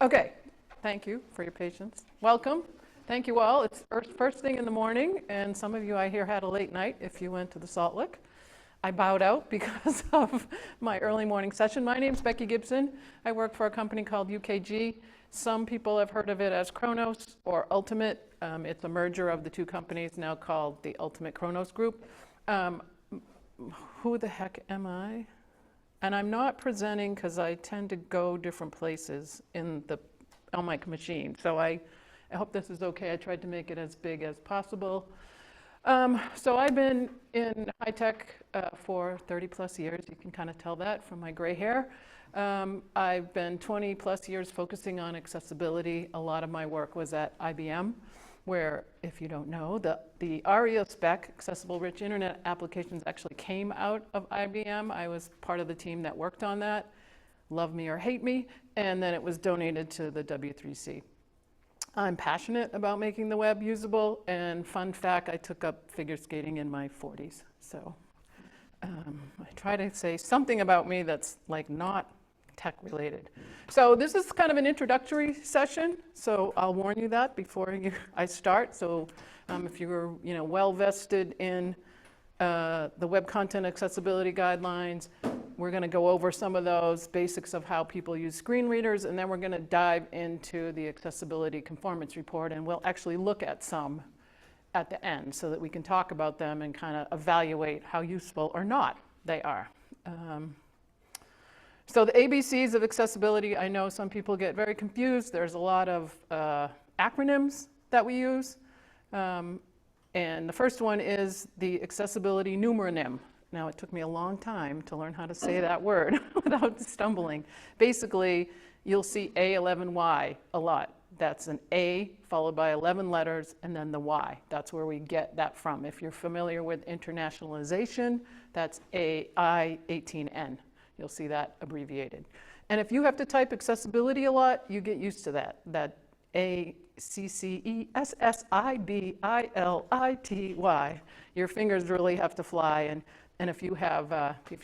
Okay, thank you for your patience. Welcome. Thank you all. It's first thing in the morning, and some of you I hear had a late night if you went to the Salt Lick. I bowed out because of my early morning session. My name's Becky Gibson. I work for a company called WCAG. Some people have heard of it as Kronos or Ultimate. It's a merger of the two companies now called the Ultimate Kronos Group. Who the heck am I? And I'm not presenting because I tend to go different places on my machine. So I hope this is okay. I tried to make it as big as possible. So I've been in high tech for 30 plus years. You can kind of tell that from my gray hair. I've been 20 plus years focusing on accessibility. A lot of my work was at IBM, where, if you don't know, the ARIA spec, Accessible Rich Internet Applications, actually came out of IBM. I was part of the team that worked on that, love me or hate me, and then it was donated to the W3C. I'm passionate about making the web usable, and fun fact, I took up figure skating in my 40s. So I try to say something about me that's like not tech related. So this is kind of an introductory session, so I'll warn you that before I start. So if you're well vested in the Web Content Accessibility Guidelines, we're going to go over some of those basics of how people use screen readers, and then we're going to dive into the Accessibility Conformance Report, and we'll actually look at some at the end so that we can talk about them and kind of evaluate how useful or not they are. So the ABCs of accessibility, I know some people get very confused. There's a lot of acronyms that we use. And the first one is the accessibility numeronym. Now, it took me a long time to learn how to say that word without stumbling. Basically, you'll see A11Y a lot. That's an A followed by 11 letters and then the Y. That's where we get that from. If you're familiar with internationalization, that's AI18N. You'll see that abbreviated. And if you have to type accessibility a lot, you get used to that ACCESSIBILITY. Your fingers really have to fly. And if you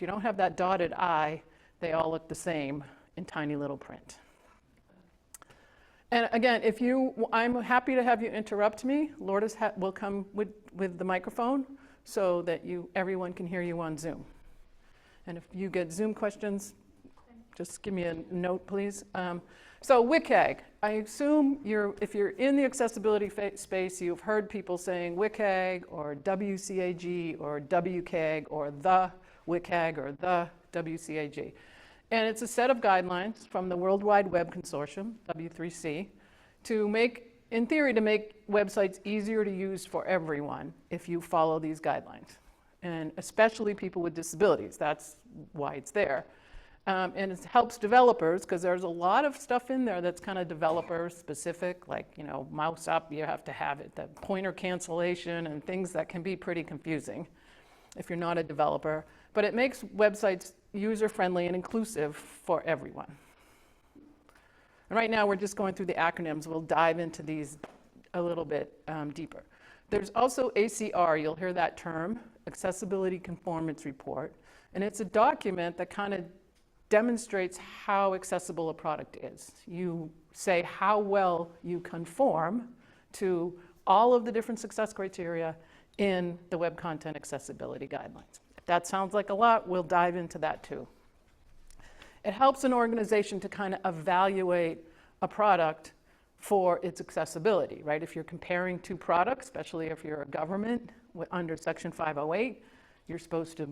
don't have that dotted I, they all look the same in tiny little print. And again, I'm happy to have you interrupt me. Lourdes will come with the microphone so that everyone can hear you on Zoom. And if you get Zoom questions, just give me a note, please. So WCAG, I assume if you're in the accessibility space, you've heard people saying WCAG or WCAG or WCAG or the WCAG or the WCAG. And it's a set of guidelines from the World Wide Web Consortium, W3C, in theory, to make websites easier to use for everyone if you follow these guidelines. And especially people with disabilities. That's why it's there. And it helps developers, because there's a lot of stuff in there that's kind of developer specific, like, mouse up, you have to have it, the pointer cancellation and things that can be pretty confusing if you're not a developer. But it makes websites user-friendly and inclusive for everyone. And right now we're just going through the acronyms. We'll dive into these a little bit deeper. There's also ACR, you'll hear that term, Accessibility Conformance Report, and it's a document that kind of demonstrates how accessible a product is. You say how well you conform to all of the different success criteria in the Web Content Accessibility Guidelines. If that sounds like a lot, we'll dive into that too. It helps an organization to kind of evaluate a product for its accessibility, right? If you're comparing two products, especially if you're a government under Section 508, you're supposed to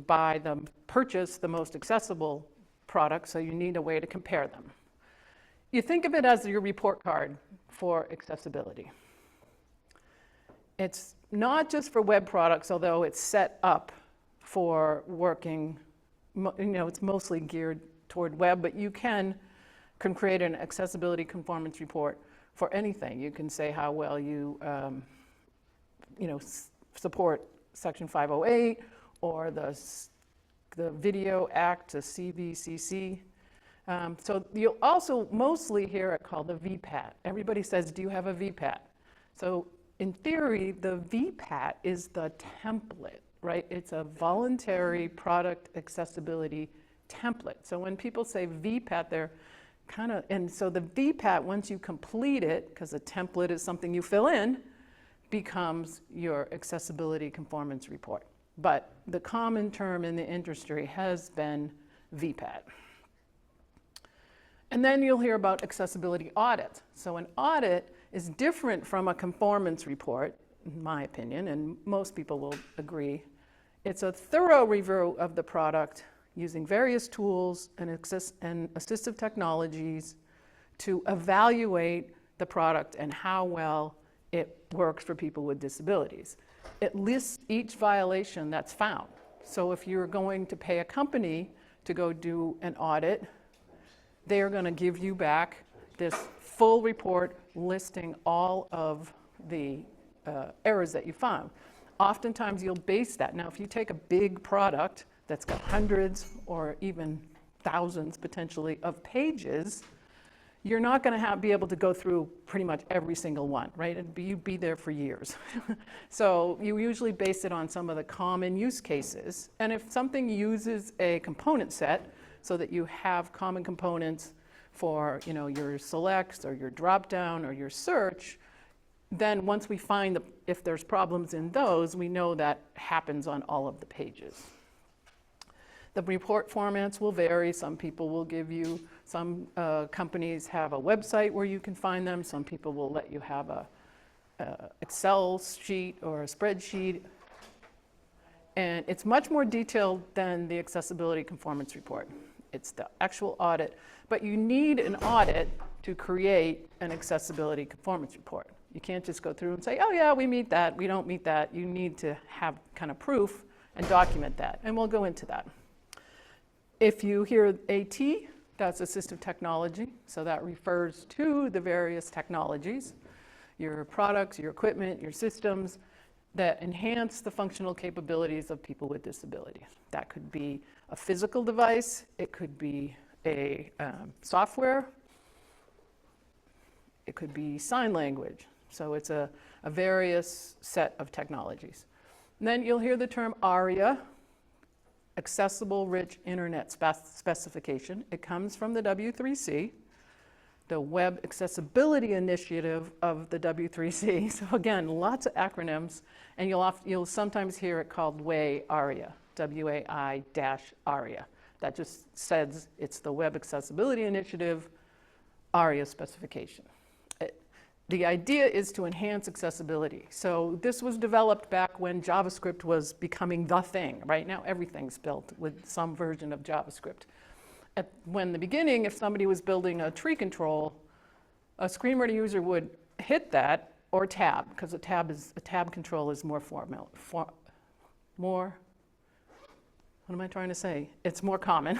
purchase the most accessible product, so you need a way to compare them. You think of it as your report card for accessibility. It's not just for web products, although it's set up for working, it's mostly geared toward web, but you can create an accessibility conformance report for anything. You can say how well you support Section 508 or the Video Act, the CVCC. So you'll also mostly hear it called the VPAT. Everybody says, do you have a VPAT? So in theory, the VPAT is the template, right? It's a voluntary product accessibility template. So when people say VPAT, they're And so the VPAT, once you complete it, because a template is something you fill in, becomes your accessibility conformance report. But the common term in the industry has been VPAT. And then you'll hear about accessibility audits. So an audit is different from a conformance report, in my opinion, and most people will agree. It's a thorough review of the product using various tools and assistive technologies to evaluate the product and how well it works for people with disabilities. It lists each violation that's found. So if you're going to pay a company to go do an audit, they're going to give you back this full report listing all of the errors that you found. Oftentimes you'll base that. Now, if you take a big product that's got hundreds or even thousands potentially of pages, you're not going to be able to go through pretty much every single one, right? You'd be there for years. So you usually base it on some of the common use cases. And if something uses a component set so that you have common components for your selects or your drop down or your search, then once we find if there's problems in those, we know that happens on all of the pages. The report formats will vary. Some people will give you, some companies have a website where you can find them. Some people will let you have a Excel sheet or a spreadsheet. And it's much more detailed than the accessibility conformance report. It's the actual audit. But you need an audit to create an accessibility conformance report. You can't just go through and say, oh yeah, we meet that, we don't meet that. You need to have kind of proof and document that. And we'll go into that. If you hear AT, that's assistive technology. So that refers to the various technologies, your products, your equipment, your systems that enhance the functional capabilities of people with disabilities. That could be a physical device, it could be a software, it could be sign language. So it's a various set of technologies. And then you'll hear the term ARIA, Accessible Rich Internet Specification. It comes from the W3C, the Web Accessibility Initiative of the W3C. So again, lots of acronyms, and you'll sometimes hear it called WAI ARIA, WAI-ARIA. That just says it's the Web Accessibility Initiative ARIA specification. The idea is to enhance accessibility. So this was developed back when JavaScript was becoming the thing. Right now, everything's built with some version of JavaScript. When the beginning, if somebody was building a tree control, a screen reader user would hit that or tab, because a tab control is more formal. What am I trying to say? It's more common.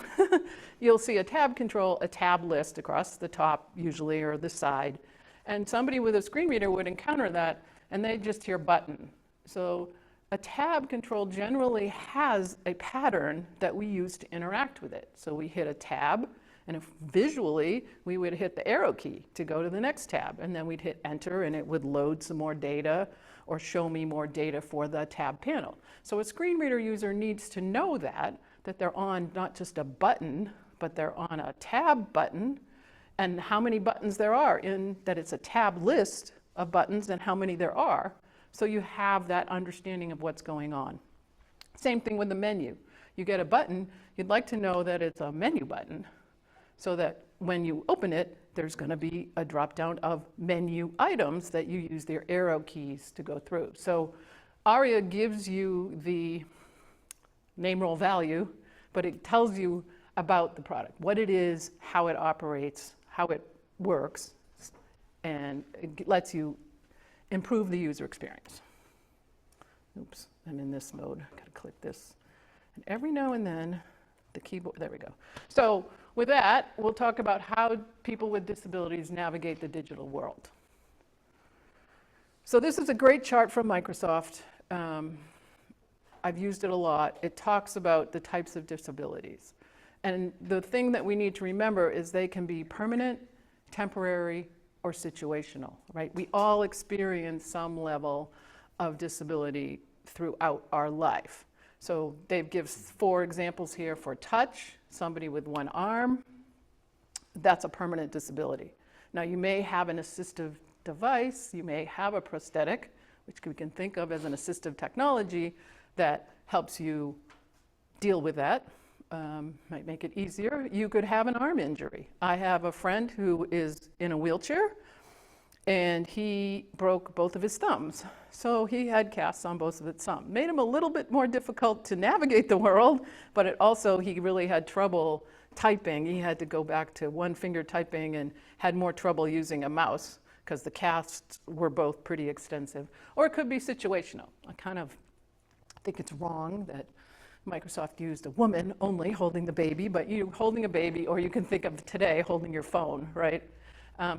You'll see a tab control, a tab list across the top usually, or the side. And somebody with a screen reader would encounter that, and they just hear button. So a tab control generally has a pattern that we use to interact with it. So we hit a tab, and if visually, we would hit the arrow key to go to the next tab, and then we'd hit enter, and it would load some more data or show me more data for the tab panel. So a screen reader user needs to know that they're on not just a button, but they're on a tab button, and how many buttons there are in that it's a tab list of buttons and how many there are. So you have that understanding of what's going on. Same thing with the menu. You get a button, you'd like to know that it's a menu button so that when you open it, there's going to be a drop down of menu items that you use their arrow keys to go through. So ARIA gives you the name role value, but it tells you about the product, what it is, how it operates, how it works, and it lets you improve the user experience. Oops, I'm in this mode. Gotta click this. And every now and then, the keyboard, there we go. So with that, we'll talk about how people with disabilities navigate the digital world. So this is a great chart from Microsoft. I've used it a lot. It talks about the types of disabilities. And the thing that we need to remember is they can be permanent, temporary, or situational, right? We all experience some level of disability throughout our life. So they give 4 examples here for touch, somebody with one arm, that's a permanent disability. Now, you may have an assistive device, you may have a prosthetic, which we can think of as an assistive technology that helps you deal with that, might make it easier. You could have an arm injury. I have a friend who is in a wheelchair, and he broke both of his thumbs. So he had casts on both of his thumbs. Made him a little bit more difficult to navigate the world, but it also, he really had trouble typing. He had to go back to one finger typing and had more trouble using a mouse because the casts were both pretty extensive. Or it could be situational. I kind of think it's wrong that Microsoft used a woman only holding the baby, but you holding a baby, or you can think of today holding your phone, right?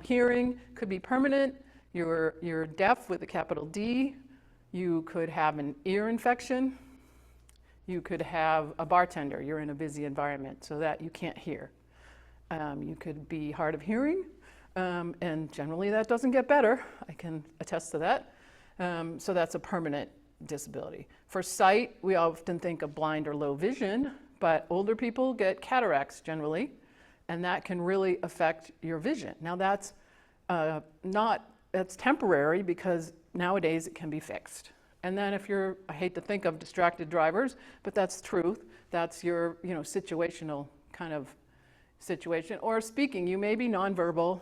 Hearing could be permanent. You're deaf with a capital D. You could have an ear infection. You could have a bartender. You're in a busy environment so that you can't hear. You could be hard of hearing, and generally that doesn't get better. I can attest to that. So that's a permanent disability. For sight, we often think of blind or low vision, but older people get cataracts generally, and that can really affect your vision. Now that's that's temporary because nowadays it can be fixed. And then if you're, I hate to think of distracted drivers, but that's truth. That's your, situational kind of situation. Or speaking, you may be nonverbal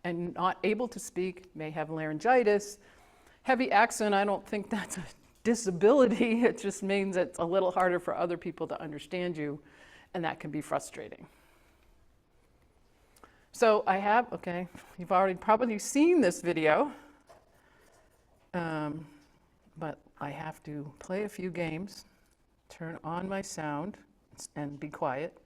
and not able to speak, may have laryngitis. Heavy accent, I don't think that's a disability. It just means it's a little harder for other people to understand you, and that can be frustrating. So I have, okay, you've already probably seen this video, but I have to play a few games, turn on my sound, and be quiet.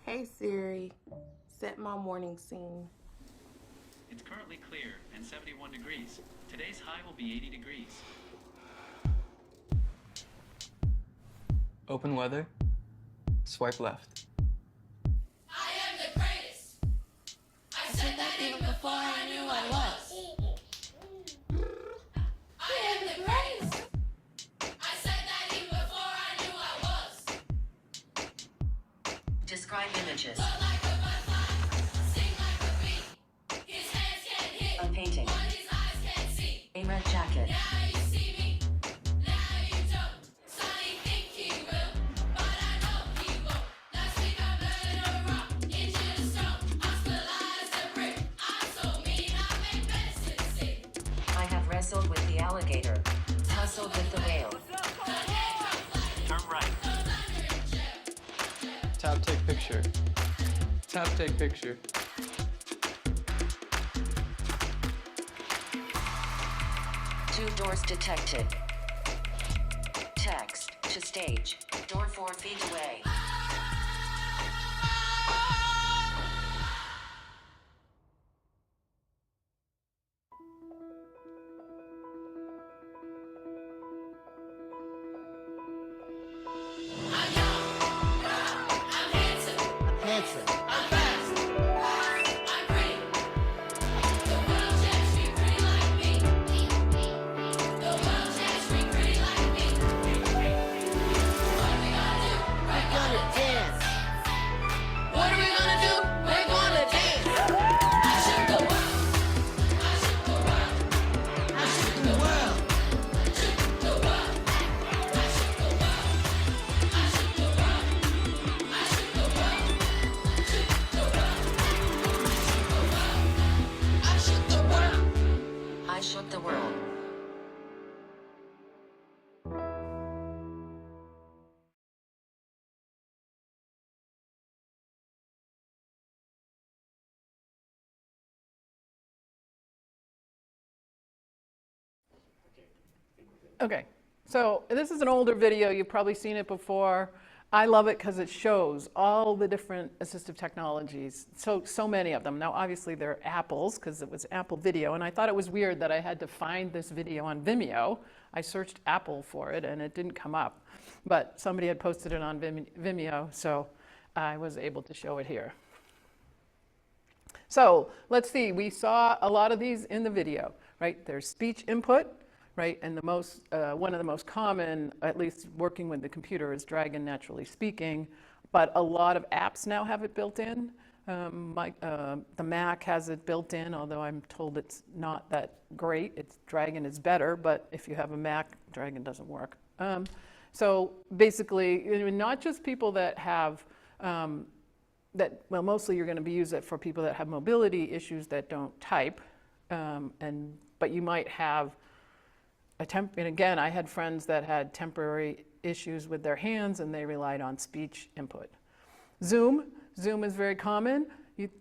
Hey Siri, set my morning scene. It's currently clear and 71 degrees. Today's high will be 80 degrees. Open weather. Swipe left. I am the greatest. I said that even before I knew I was. I am the greatest. I said that even before I knew I was. Describe images. Float like a butterfly, sing like a bee. His hands can't hit A painting. what his eyes can't see. A red jacket. Now you see me, now you don't. Sonny think he will, but I know he won't. Last week I murdered a rock into the stone. Hospitalized a brick. I'm so mean I make medicine sick. I have wrestled with the alligator. Hustled with the whale. Turn right. Tap, take picture. Tap, take picture. Two doors detected. Text to stage. Door 4 feet away. I'm young, I'm handsome, I'm fast, I'm pretty. The world judges me pretty like me. The world judges me pretty like me. What are we gonna do? We're gonna dance. What are we gonna do? We're gonna dance. I shook the world. I shook the world. I shook the world. Shook the world. I shook the world. I shook the world. I shook the world. Shook the world. I shook the world. I shook the world. Okay, so this is an older video. You've probably seen it before. I love it because it shows all the different assistive technologies, so many of them. Now, obviously, they're Apple's because it was Apple Video, and I thought it was weird that I had to find this video on Vimeo. I searched Apple for it, and it didn't come up, but somebody had posted it on Vimeo, so I was able to show it here. So let's see, we saw a lot of these in the video, right? There's speech input, right? And the most, one of the most common, at least working with the computer, is Dragon Naturally Speaking, but a lot of apps now have it built in. The Mac has it built in, although I'm told it's not that great. Dragon is better, but if you have a Mac, Dragon doesn't work. So basically, not just people that have, well, mostly you're going to use it for people that have mobility issues that don't type, but you might have and again, I had friends that had temporary issues with their hands and they relied on speech input. Zoom is very common.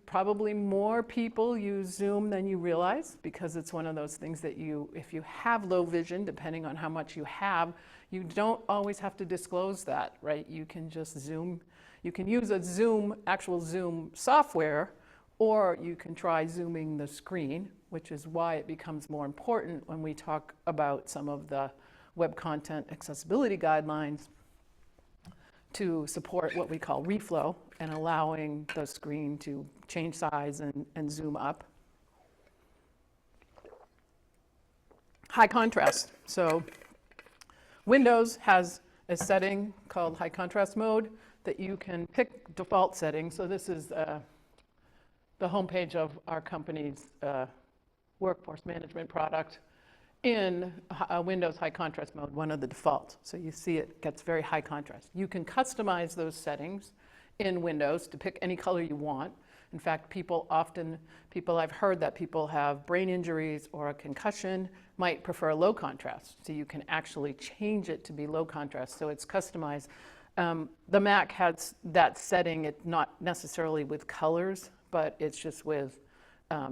Probably more people use Zoom than you realize because it's one of those things that if you have low vision, depending on how much you have, you don't always have to disclose that, right? You can just Zoom. You can use a actual Zoom software, or you can try zooming the screen, which is why it becomes more important when we talk about some of the web content accessibility guidelines to support what we call reflow and allowing the screen to change size and zoom up. High contrast. So Windows has a setting called high contrast mode that you can pick default settings. So this is the homepage of our company's workforce management product in Windows high contrast mode, one of the defaults. So you see it gets very high contrast. You can customize those settings in Windows to pick any color you want. In fact, I've heard that people have brain injuries or a concussion might prefer low contrast. So you can actually change it to be low contrast. So it's customized. The Mac has that setting. It's not necessarily with colors, but it's just with,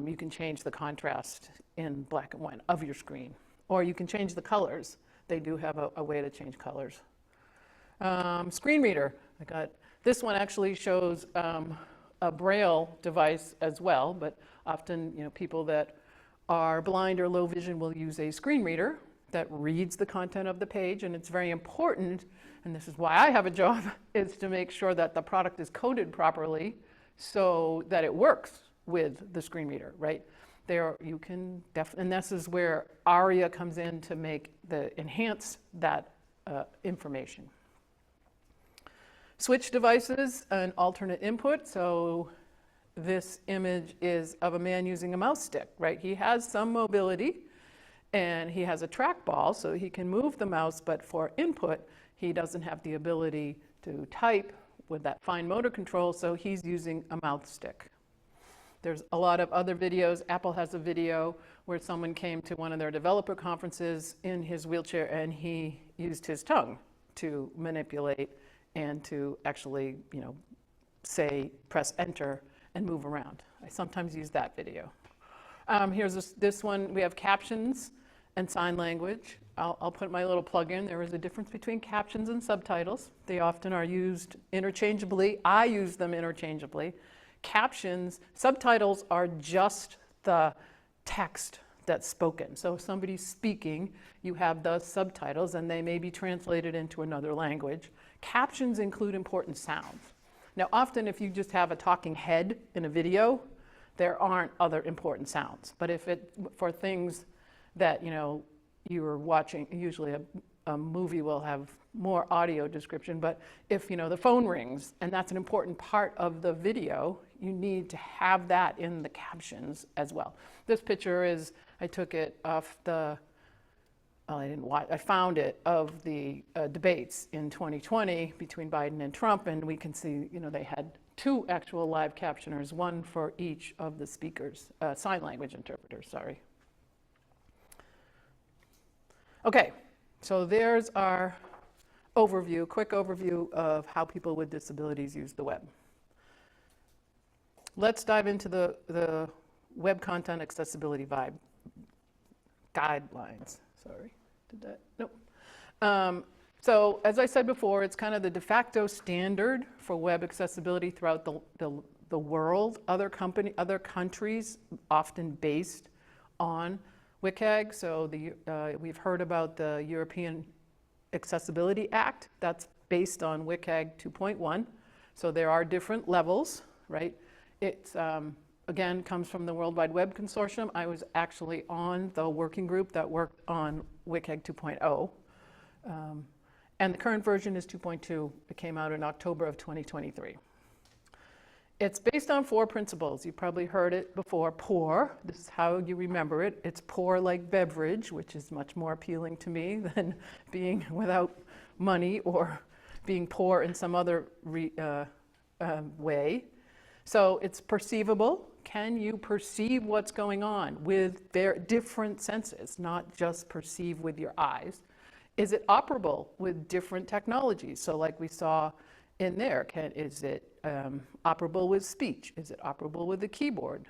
you can change the contrast in black and white of your screen. Or you can change the colors. They do have a way to change colors. Screen reader. This one actually shows a Braille device as well, but often people that are blind or low vision will use a screen reader that reads the content of the page, and it's very important, and this is why I have a job, is to make sure that the product is coded properly so that it works with the screen reader, right? You can and this is where ARIA comes in to enhance that information. Switch devices and alternate input. So this image is of a man using a mouse stick, right? He has some mobility and he has a trackball, so he can move the mouse, but for input, he doesn't have the ability to type with that fine motor control, so he's using a mouth stick. There's a lot of other videos. Apple has a video where someone came to one of their developer conferences in his wheelchair and he used his tongue to manipulate and to actually, say, press enter and move around. I sometimes use that video. Here's this one. We have captions and sign language. I'll put my little plug in. There is a difference between captions and subtitles. They often are used interchangeably. I use them interchangeably. Subtitles are just the text that's spoken. So if somebody's speaking, you have the subtitles and they may be translated into another language. Captions include important sounds. Now, often if you just have a talking head in a video, there aren't other important sounds. But for things that, you are watching, usually a movie will have more audio description, but if, the phone rings and that's an important part of the video, you need to have that in the captions as well. This picture I took it off I found it of the debates in 2020 between Biden and Trump, and we can see, they had 2 actual live captioners, one for each of the speakers, sign language interpreters, sorry. Okay, so there's our quick overview of how people with disabilities use the web. Let's dive into the web content accessibility guidelines. Sorry, did that? Nope. So as I said before, it's kind of the de facto standard for web accessibility throughout the world. Other countries often based on WCAG. So we've heard about the European Accessibility Act. That's based on WCAG 2.1. So there are different levels, right? It's, again, comes from the World Wide Web Consortium. I was actually on the working group that worked on WCAG 2.0. And the current version is 2.2. It came out in October of 2023. It's based on 4 principles. You probably heard it before. Pour, this is how you remember it. It's pour like beverage, which is much more appealing to me than being without money or being poor in some other way. So it's perceivable. Can you perceive what's going on with different senses, not just perceive with your eyes? Is it operable with different technologies? So like we saw in there, is it operable with speech? Is it operable with the keyboard?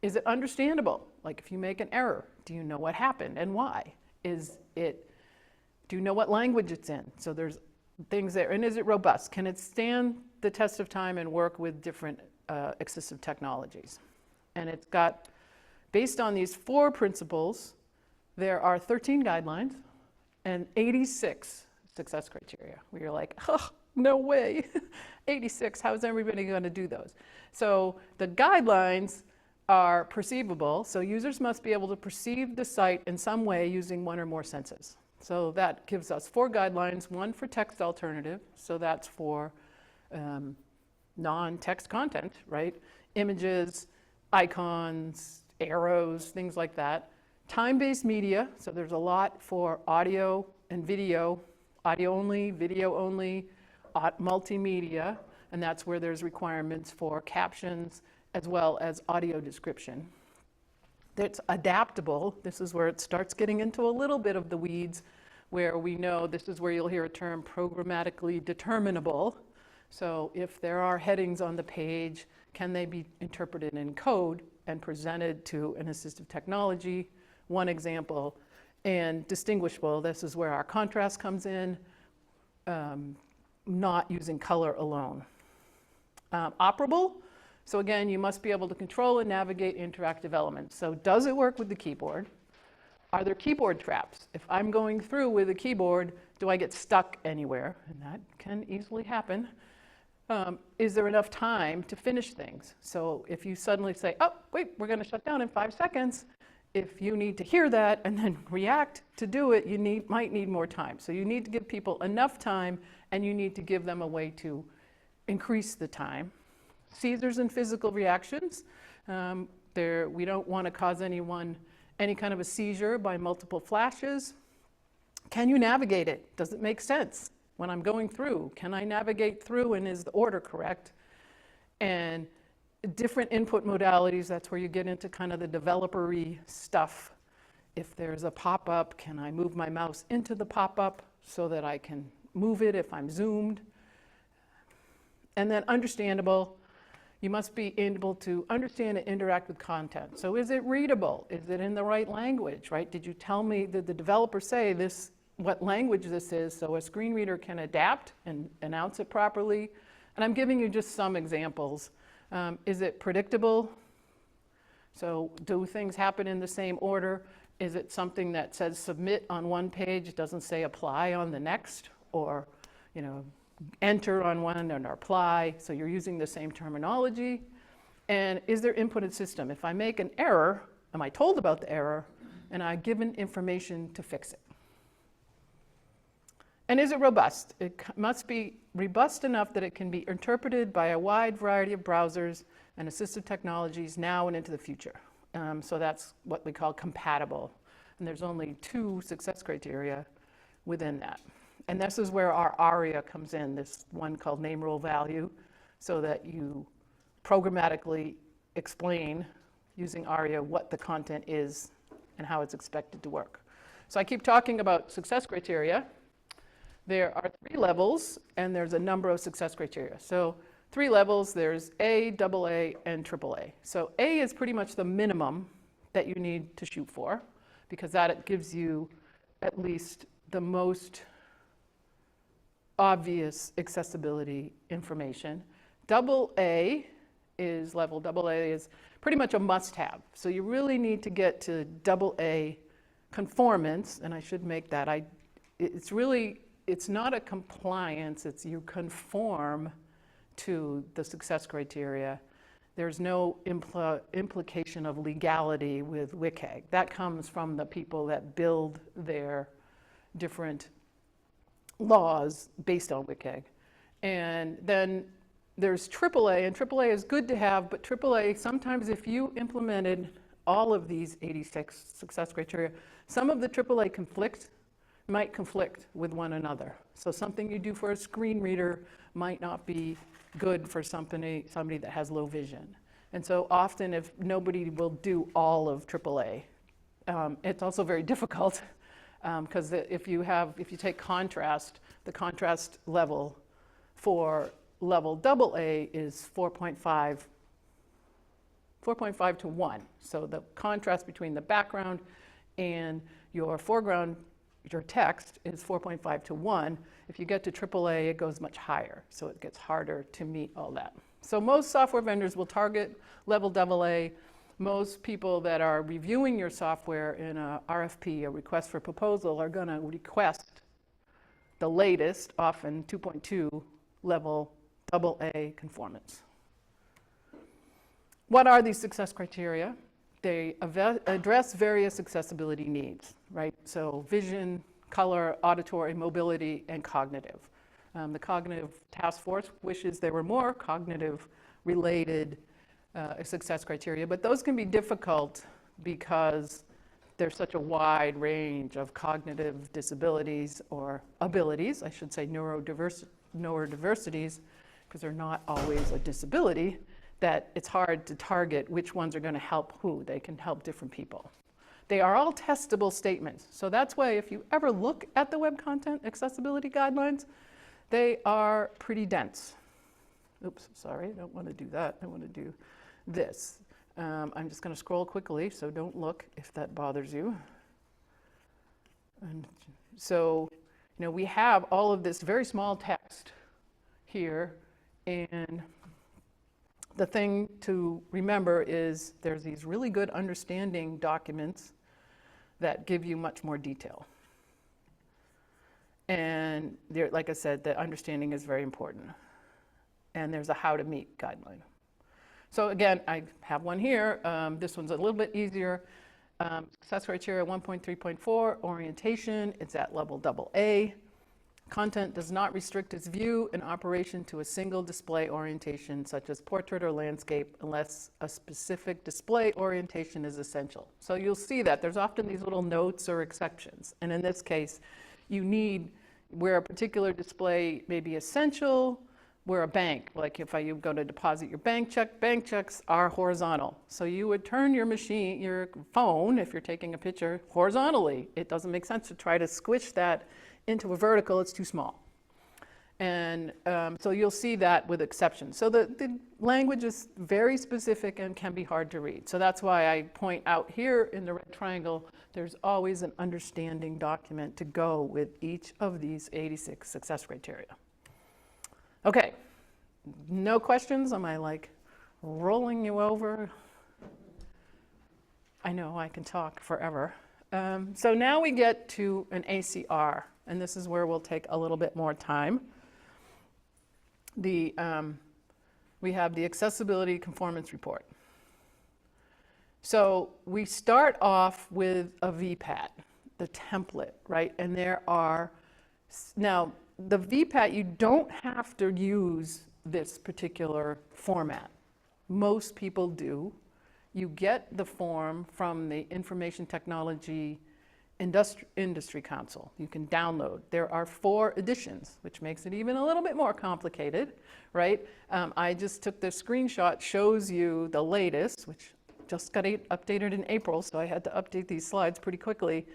Is it understandable? Like if you make an error, do you know what happened and why? Do you know what language it's in? So there's things there. And is it robust? Can it stand the test of time and work with different assistive technologies? And it's got, based on these 4 principles, there are 13 guidelines and 86 success criteria, where you're like, oh, no way, 86, how is everybody going to do those? So the guidelines are perceivable, so users must be able to perceive the site in some way using 1 or more senses. So that gives us 4 guidelines, 1 for text alternative, so that's for non-text content, right? Images, icons, arrows, things like that. Time-based media, so there's a lot for audio and video, audio only, video only, multimedia, and that's where there's requirements for captions as well as audio description. It's adaptable. This is where it starts getting into a little bit of the weeds, where we know this is where you'll hear a term programmatically determinable. So if there are headings on the page, can they be interpreted in code and presented to an assistive technology? One example. And distinguishable, this is where our contrast comes in, not using color alone. Operable, so again, you must be able to control and navigate interactive elements. So does it work with the keyboard? Are there keyboard traps? If I'm going through with a keyboard, do I get stuck anywhere? And that can easily happen. Is there enough time to finish things? So if you suddenly say, oh, wait, we're going to shut down in 5 seconds, if you need to hear that and then react to do it, you might need more time. So you need to give people enough time, and you need to give them a way to increase the time. Seizures and physical reactions. We don't want to cause anyone any kind of a seizure by multiple flashes. Can you navigate it? Does it make sense when I'm going through? Can I navigate through, and is the order correct? And different input modalities, that's where you get into kind of the developer-y stuff. If there's a pop-up, can I move my mouse into the pop-up so that I can move it if I'm zoomed? And then understandable, you must be able to understand and interact with content. So is it readable? Is it in the right language, right? Did you tell me, did the developer say this, what language this is, so a screen reader can adapt and announce it properly? And I'm giving you just some examples. Is it predictable? So do things happen in the same order? Is it something that says submit on one page, doesn't say apply on the next? Or, enter on one and apply, so you're using the same terminology? And is there inputted system? If I make an error, am I told about the error, and I'm given information to fix it? And is it robust? It must be robust enough that it can be interpreted by a wide variety of browsers and assistive technologies now and into the future. So that's what we call compatible. And there's only 2 success criteria within that. And this is where our ARIA comes in, this one called name, role, value, so that you programmatically explain using ARIA what the content is and how it's expected to work. So I keep talking about success criteria. There are 3 levels, and there's a number of success criteria. So 3 levels, there's A, AA, and AAA. So A is pretty much the minimum that you need to shoot for, because that gives you at least the most obvious accessibility information. Double A is level double A is pretty much a must-have. So you really need to get to double A conformance, and I should make that. It's not a compliance, it's you conform to the success criteria. There's no implication of legality with WCAG. That comes from the people that build their different laws based on WCAG. And then there's AAA, and AAA is good to have, but AAA, sometimes if you implemented all of these 86 success criteria, some of the AAA might conflict with one another. So something you do for a screen reader might not be good for somebody that has low vision. And so often if nobody will do all of AAA, it's also very difficult because if you take contrast, the contrast level for level double A is 4.5 to 1. So the contrast between the background and your foreground, your text, is 4.5 to 1. If you get to AAA, it goes much higher. So it gets harder to meet all that. So most software vendors will target level double A. Most people that are reviewing your software in a RFP, a request for proposal, are going to request the latest, often 2.2 level double A conformance. What are these success criteria? They address various accessibility needs, right? So vision, color, auditory, mobility, and cognitive. The Cognitive Task Force wishes there were more cognitive-related success criteria, but those can be difficult because there's such a wide range of cognitive disabilities or abilities, I should say neurodiversities, because they're not always a disability, that it's hard to target which ones are going to help who. They can help different people. They are all testable statements. So that's why if you ever look at the Web Content Accessibility Guidelines, they are pretty dense. Oops, sorry, I don't want to do that. I want to do this. I'm just going to scroll quickly, so don't look if that bothers you. And so, we have all of this very small text here, and the thing to remember is there's these really good understanding documents that give you much more detail. And there, like I said, the understanding is very important. And there's a how to meet guideline. So again, I have one here. This one's a little bit easier. Success criteria 1.3.4, orientation, it's at level double A. Content does not restrict its view and operation to a single display orientation, such as portrait or landscape, unless a specific display orientation is essential. So you'll see that there's often these little notes or exceptions. And in this case, you need where a particular display may be essential, where a bank, like if you go to deposit your bank checks are horizontal. So you would turn your phone, if you're taking a picture, horizontally. It doesn't make sense to try to squish that into a vertical, it's too small. And so you'll see that with exceptions. So the language is very specific and can be hard to read. So that's why I point out here in the red triangle, there's always an understanding document to go with each of these 86 success criteria. Okay, no questions? Am I like rolling you over? I know I can talk forever. So now we get to an ACR, and this is where we'll take a little bit more time. We have the Accessibility Conformance Report. So we start off with a VPAT, the template, right? And there are, now the VPAT, you don't have to use this particular format. Most people do. You get the form from the Information Technology Industry Council. You can download. There are 4 editions, which makes it even a little bit more complicated, right? I just took the screenshot, shows you the latest, which just got updated in April, so I had to update these slides pretty quickly.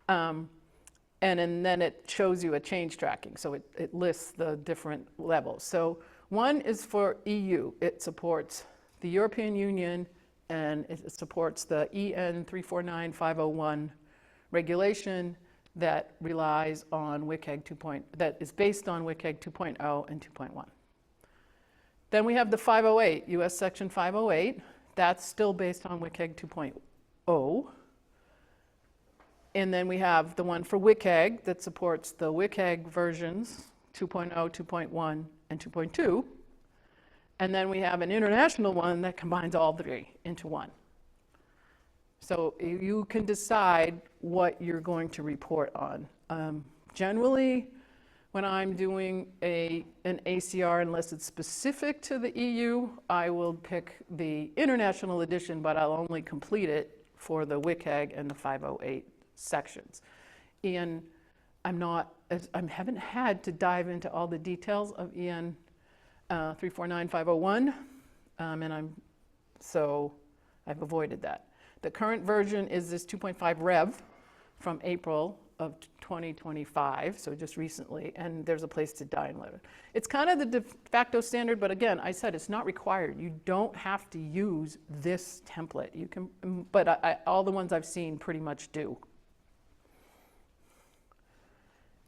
And then it shows you a change tracking, so it lists the different levels. So one is for EU. It supports the European Union, and it supports the EN 349501 regulation, that relies on WCAG 2. That is based on WCAG 2.0 and 2.1. Then we have the 508, US Section 508. That's still based on WCAG 2.0. And then we have the one for WCAG that supports the WCAG versions 2.0, 2.1, and 2.2. And then we have an international one that combines all three into one. So you can decide what you're going to report on. Generally, when I'm doing an ACR, unless it's specific to the EU, I will pick the international edition, but I'll only complete it for the WCAG and the 508 sections. And I haven't had to dive into all the details of EN 349501, so I've avoided that. The current version is this 2.5 Rev from April of 2025, so just recently, and there's a place to download it. It's kind of the de facto standard, but again, I said it's not required. You don't have to use this template. You can, but all the ones I've seen pretty much do.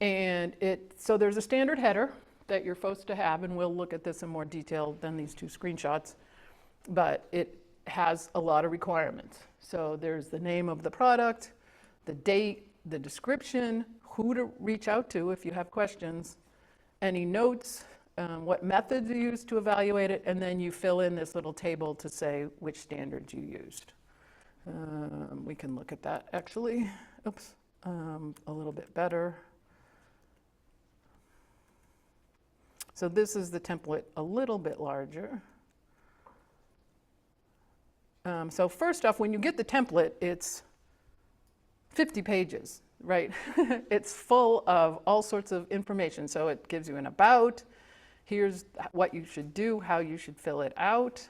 And so there's a standard header that you're supposed to have, and we'll look at this in more detail than these two screenshots, but it has a lot of requirements. So there's the name of the product, the date, the description, who to reach out to if you have questions, any notes, what methods you used to evaluate it, and then you fill in this little table to say which standards you used. We can look at that actually, a little bit better. So this is the template a little bit larger. So first off, when you get the template, it's 50 pages, right? It's full of all sorts of information. So it gives you an about, here's what you should do, how you should fill it out.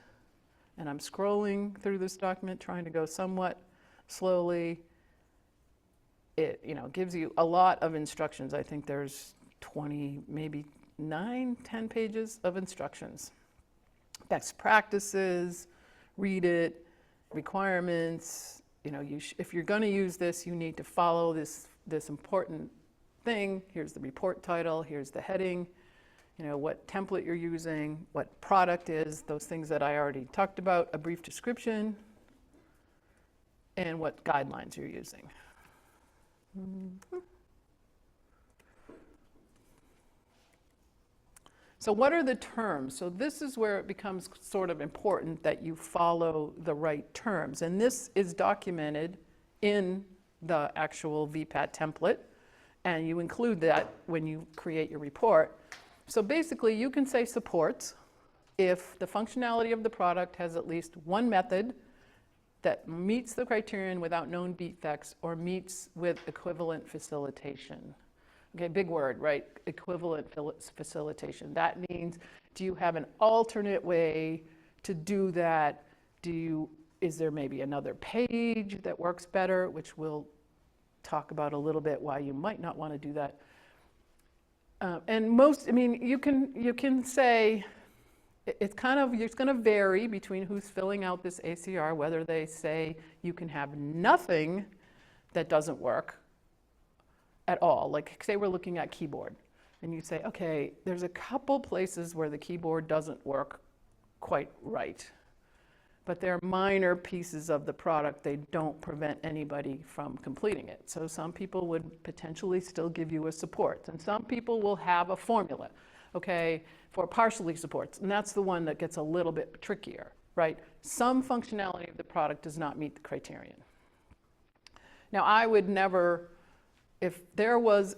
And I'm scrolling through this document, trying to go somewhat slowly. It gives you a lot of instructions. I think there's 20, maybe 9, 10 pages of instructions. Best practices, read it, requirements. If you're going to use this, you need to follow this important thing. Here's the report title, here's the heading, what template you're using, what product is, those things that I already talked about, a brief description, and what guidelines you're using. So what are the terms? So this is where it becomes sort of important that you follow the right terms. And this is documented in the actual VPAT template. And you include that when you create your report. So basically, you can say supports if the functionality of the product has at least one method that meets the criterion without known defects or meets with equivalent facilitation. Okay, big word, right? Equivalent facilitation. That means, do you have an alternate way to do that? Is there maybe another page that works better, which we'll talk about a little bit why you might not want to do that. You can say, it's going to vary between who's filling out this ACR, whether they say you can have nothing that doesn't work at all. Like say we're looking at keyboard and you say, okay, there's a couple places where the keyboard doesn't work quite right, but they're minor pieces of the product. They don't prevent anybody from completing it. So some people would potentially still give you a support, and some people will have a formula, okay, for partially supports, and that's the one that gets a little bit trickier, right? Some functionality of the product does not meet the criterion. Now, I would never, if there was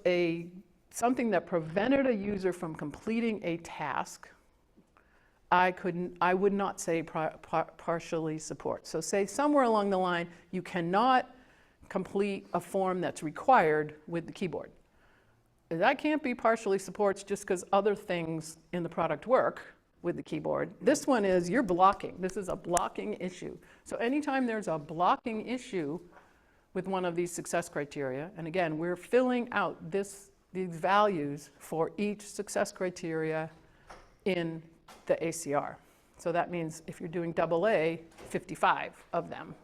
something that prevented a user from completing a task, I would not say partially support. So say somewhere along the line, you cannot complete a form that's required with the keyboard. That can't be partially supports just because other things in the product work with the keyboard. This one is you're blocking. This is a blocking issue. So anytime there's a blocking issue with one of these success criteria, and again, we're filling out these values for each success criteria in the ACR. So that means if you're doing AA, 55 of them.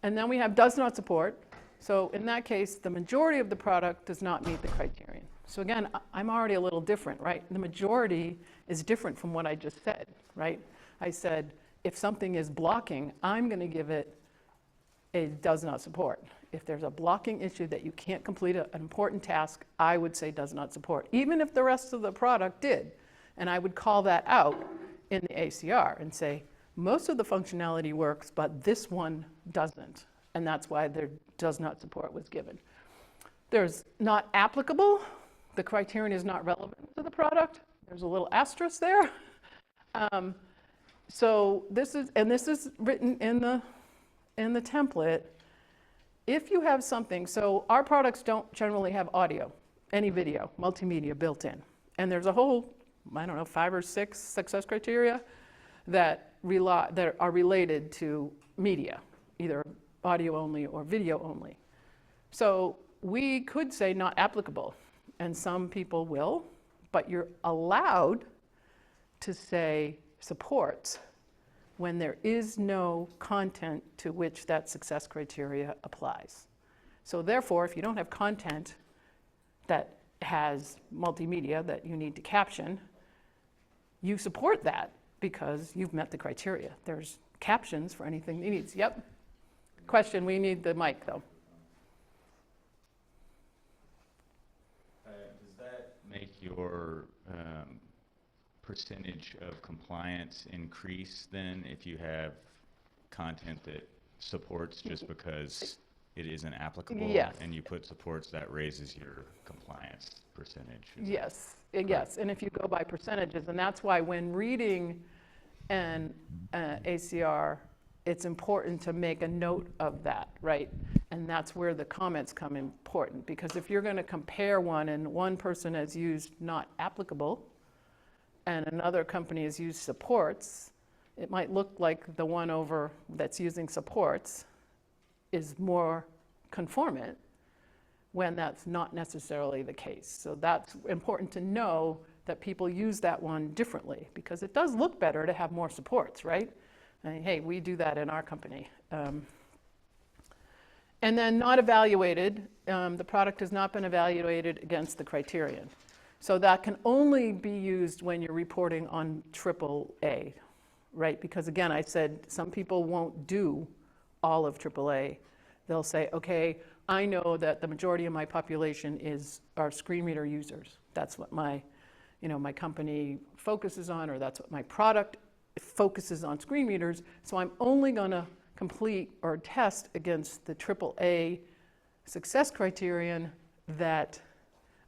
And then we have does not support. So in that case, the majority of the product does not meet the criterion. So again, I'm already a little different, right? The majority is different from what I just said, right? I said, if something is blocking, I'm going to give it a does not support. If there's a blocking issue that you can't complete an important task, I would say does not support, even if the rest of the product did. And I would call that out in the ACR and say, most of the functionality works, but this one doesn't. And that's why there does not support was given. There's not applicable. The criterion is not relevant to the product. There's a little asterisk there. So this is written in the template. If you have something, so our products don't generally have audio, any video, multimedia built in. And there's a whole, I don't know, 5 or 6 success criteria that are related to media, either audio only or video only. So we could say not applicable, and some people will, but you're allowed to say supports when there is no content to which that success criteria applies. So therefore, if you don't have content that has multimedia that you need to caption, you support that because you've met the criteria. There's captions for anything it needs. Yep. Question, we need the mic though. Does that make your percentage of compliance increase then if you have content that supports just because it isn't applicable? Yes. And you put supports, that raises your compliance percentage? Yes, yes, and if you go by percentages, and that's why when reading an ACR, it's important to make a note of that, right? And that's where the comments come important, because if you're going to compare one and one person has used not applicable and another company has used supports, it might look like the one over that's using supports is more conformant when that's not necessarily the case. So that's important to know that people use that one differently, because it does look better to have more supports, right? And hey, we do that in our company. And then not evaluated, the product has not been evaluated against the criterion. So that can only be used when you're reporting on AAA, right? Because again, I said some people won't do all of AAA. They'll say, okay, I know that the majority of my population are screen reader users. That's what my company focuses on, or that's what my product focuses on, screen readers. So I'm only going to complete or test against the AAA success criterion that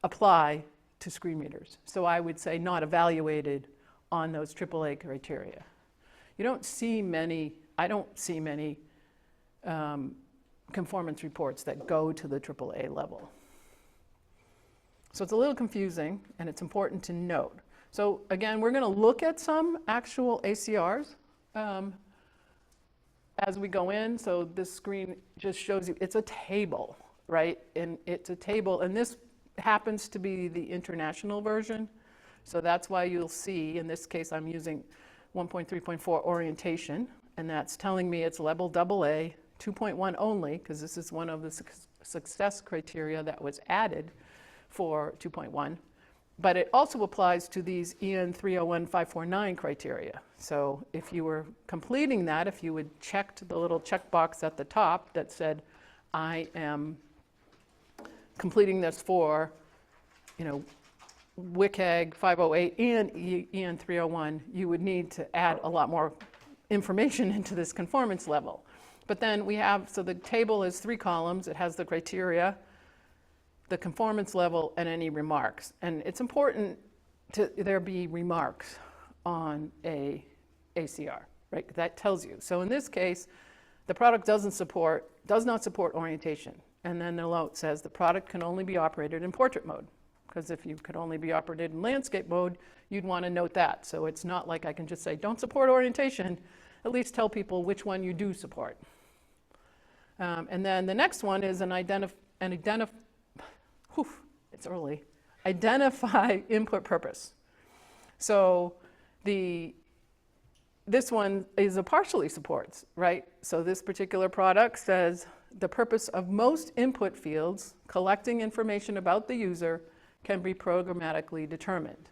apply to screen readers. So I would say not evaluated on those AAA criteria. You don't see many, I don't see many conformance reports that go to the AAA level. So it's a little confusing, and it's important to note. So again, we're going to look at some actual ACRs as we go in. So this screen just shows you, it's a table, right? And it's a table, and this happens to be the international version. So that's why you'll see, in this case, I'm using 1.3.4 orientation, and that's telling me it's level AA, 2.1 only, because this is one of the success criteria that was added for 2.1. But it also applies to these EN 301549 criteria. So if you were completing that, if you would check the little checkbox at the top that said, I am completing this for, WCAG 508 and EN 301, you would need to add a lot more information into this conformance level. But then we have, so the table is 3 columns. It has the criteria, the conformance level, and any remarks. And it's important there be remarks on a ACR, right? That tells you. So in this case, the product does not support orientation. And then the note says the product can only be operated in portrait mode. Because if you could only be operated in landscape mode, you'd want to note that. So it's not like I can just say, don't support orientation. At least tell people which one you do support. And then the next one is it's early. Identify input purpose. So this one is a partially supports, right? So this particular product says the purpose of most input fields collecting information about the user can be programmatically determined.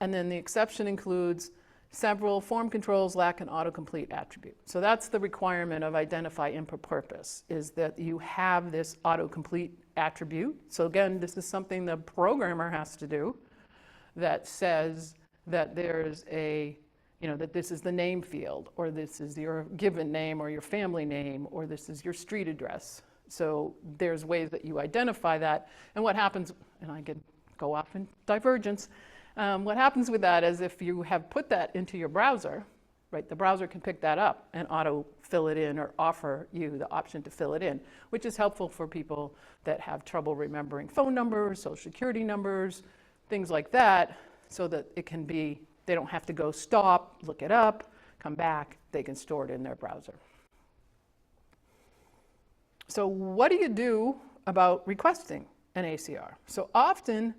And then the exception includes several form controls lack an autocomplete attribute. So that's the requirement of identify input purpose, is that you have this autocomplete attribute. So again, this is something the programmer has to do that says that there's a, that this is the name field, or this is your given name or your family name, or this is your street address. So there's ways that you identify that. And what happens, and I could go off in divergence, what happens with that is if you have put that into your browser, right, the browser can pick that up and auto fill it in or offer you the option to fill it in, which is helpful for people that have trouble remembering phone numbers, social security numbers, things like that, so that it can be, they don't have to go stop, look it up, come back, they can store it in their browser. So what do you do about requesting an ACR? So often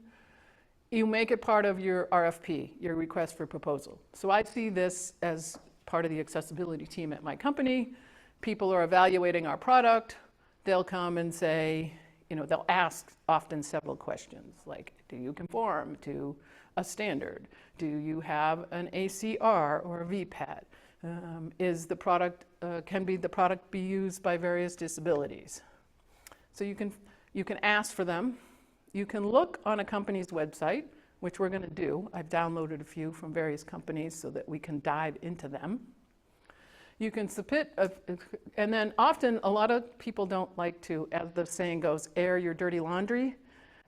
you make it part of your RFP, your request for proposal. So I see this as part of the accessibility team at my company. People are evaluating our product. They'll come and say, they'll ask often several questions like, do you conform to a standard? Do you have an ACR or a VPAT? Is the product, can the product be used by various disabilities? So you can ask for them. You can look on a company's website, which we're going to do. I've downloaded a few from various companies so that we can dive into them. You can submit, and then often a lot of people don't like to, as the saying goes, air your dirty laundry.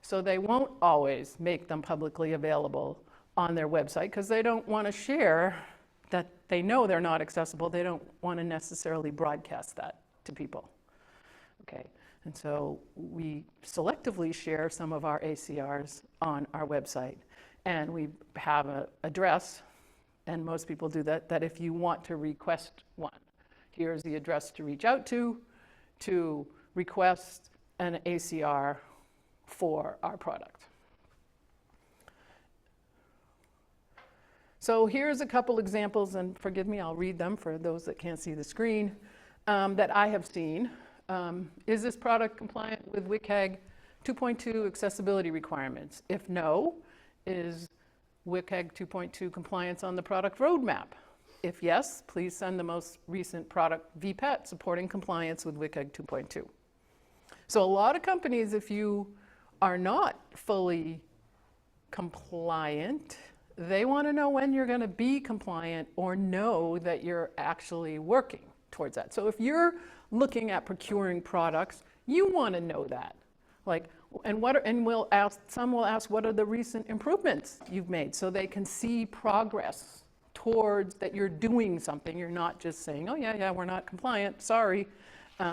So they won't always make them publicly available on their website because they don't want to share that they know they're not accessible. They don't want to necessarily broadcast that to people. Okay. And so we selectively share some of our ACRs on our website. And we have an address, and most people do that if you want to request one. Here's the address to reach out to request an ACR for our product. So here's a couple examples, and forgive me, I'll read them for those that can't see the screen, that I have seen. Is this product compliant with WCAG 2.2 accessibility requirements? If no, is WCAG 2.2 compliance on the product roadmap? If yes, please send the most recent product VPAT supporting compliance with WCAG 2.2. So a lot of companies, if you are not fully compliant, they want to know when you're going to be compliant or know that you're actually working towards that. So if you're looking at procuring products, you want to know that. Like, and some will ask, what are the recent improvements you've made, so they can see progress towards that you're doing something. You're not just saying, oh yeah, we're not compliant, sorry.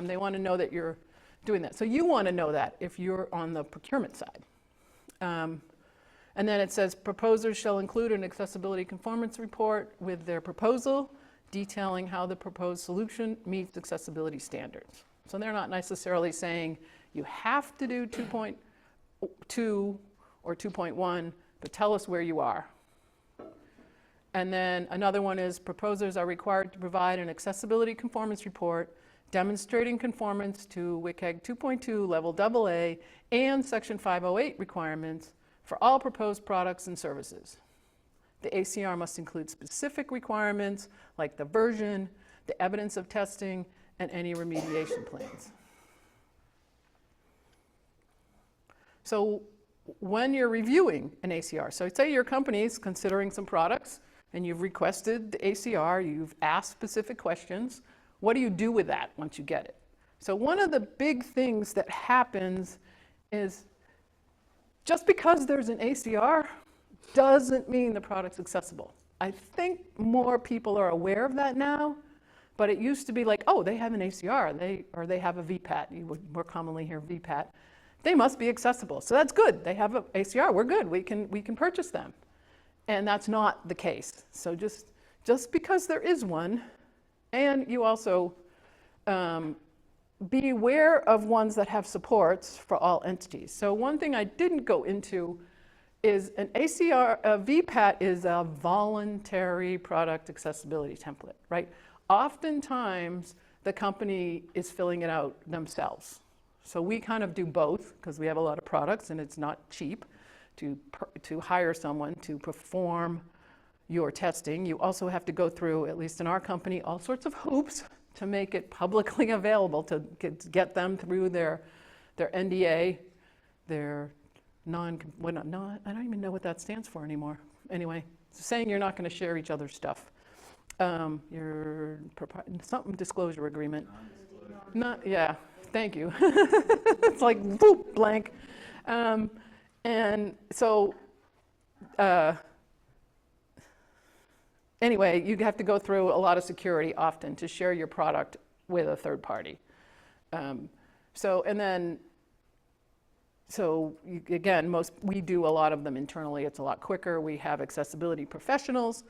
They want to know that you're doing that. So you want to know that if you're on the procurement side. And then it says, proposers shall include an accessibility conformance report with their proposal, detailing how the proposed solution meets accessibility standards. So they're not necessarily saying you have to do 2.2 or 2.1, but tell us where you are. And then another one is proposers are required to provide an accessibility conformance report demonstrating conformance to WCAG 2.2 level AA and section 508 requirements for all proposed products and services. The ACR must include specific requirements like the version, the evidence of testing, and any remediation plans. So when you're reviewing an ACR, so say your company's considering some products and you've requested the ACR, you've asked specific questions, what do you do with that once you get it? So one of the big things that happens is just because there's an ACR doesn't mean the product's accessible. I think more people are aware of that now, but it used to be like, oh, they have an ACR, they have a VPAT. You would more commonly hear VPAT. They must be accessible. So that's good. They have an ACR. We're good. We can purchase them. And that's not the case. So just because there is one, and you also be aware of ones that have supports for all entities. So one thing I didn't go into is an ACR, a VPAT is a voluntary product accessibility template, right? Oftentimes the company is filling it out themselves. So we kind of do both because we have a lot of products and it's not cheap to hire someone to perform your testing. You also have to go through, at least in our company, all sorts of hoops to make it publicly available, to get them through their NDA, their I don't even know what that stands for anymore. Anyway, it's saying you're not going to share each other's stuff. Something disclosure agreement. Yeah, thank you. It's like, boop, blank. And so, anyway, you have to go through a lot of security often to share your product with a third party. Again, we do a lot of them internally. It's a lot quicker. We have accessibility professionals.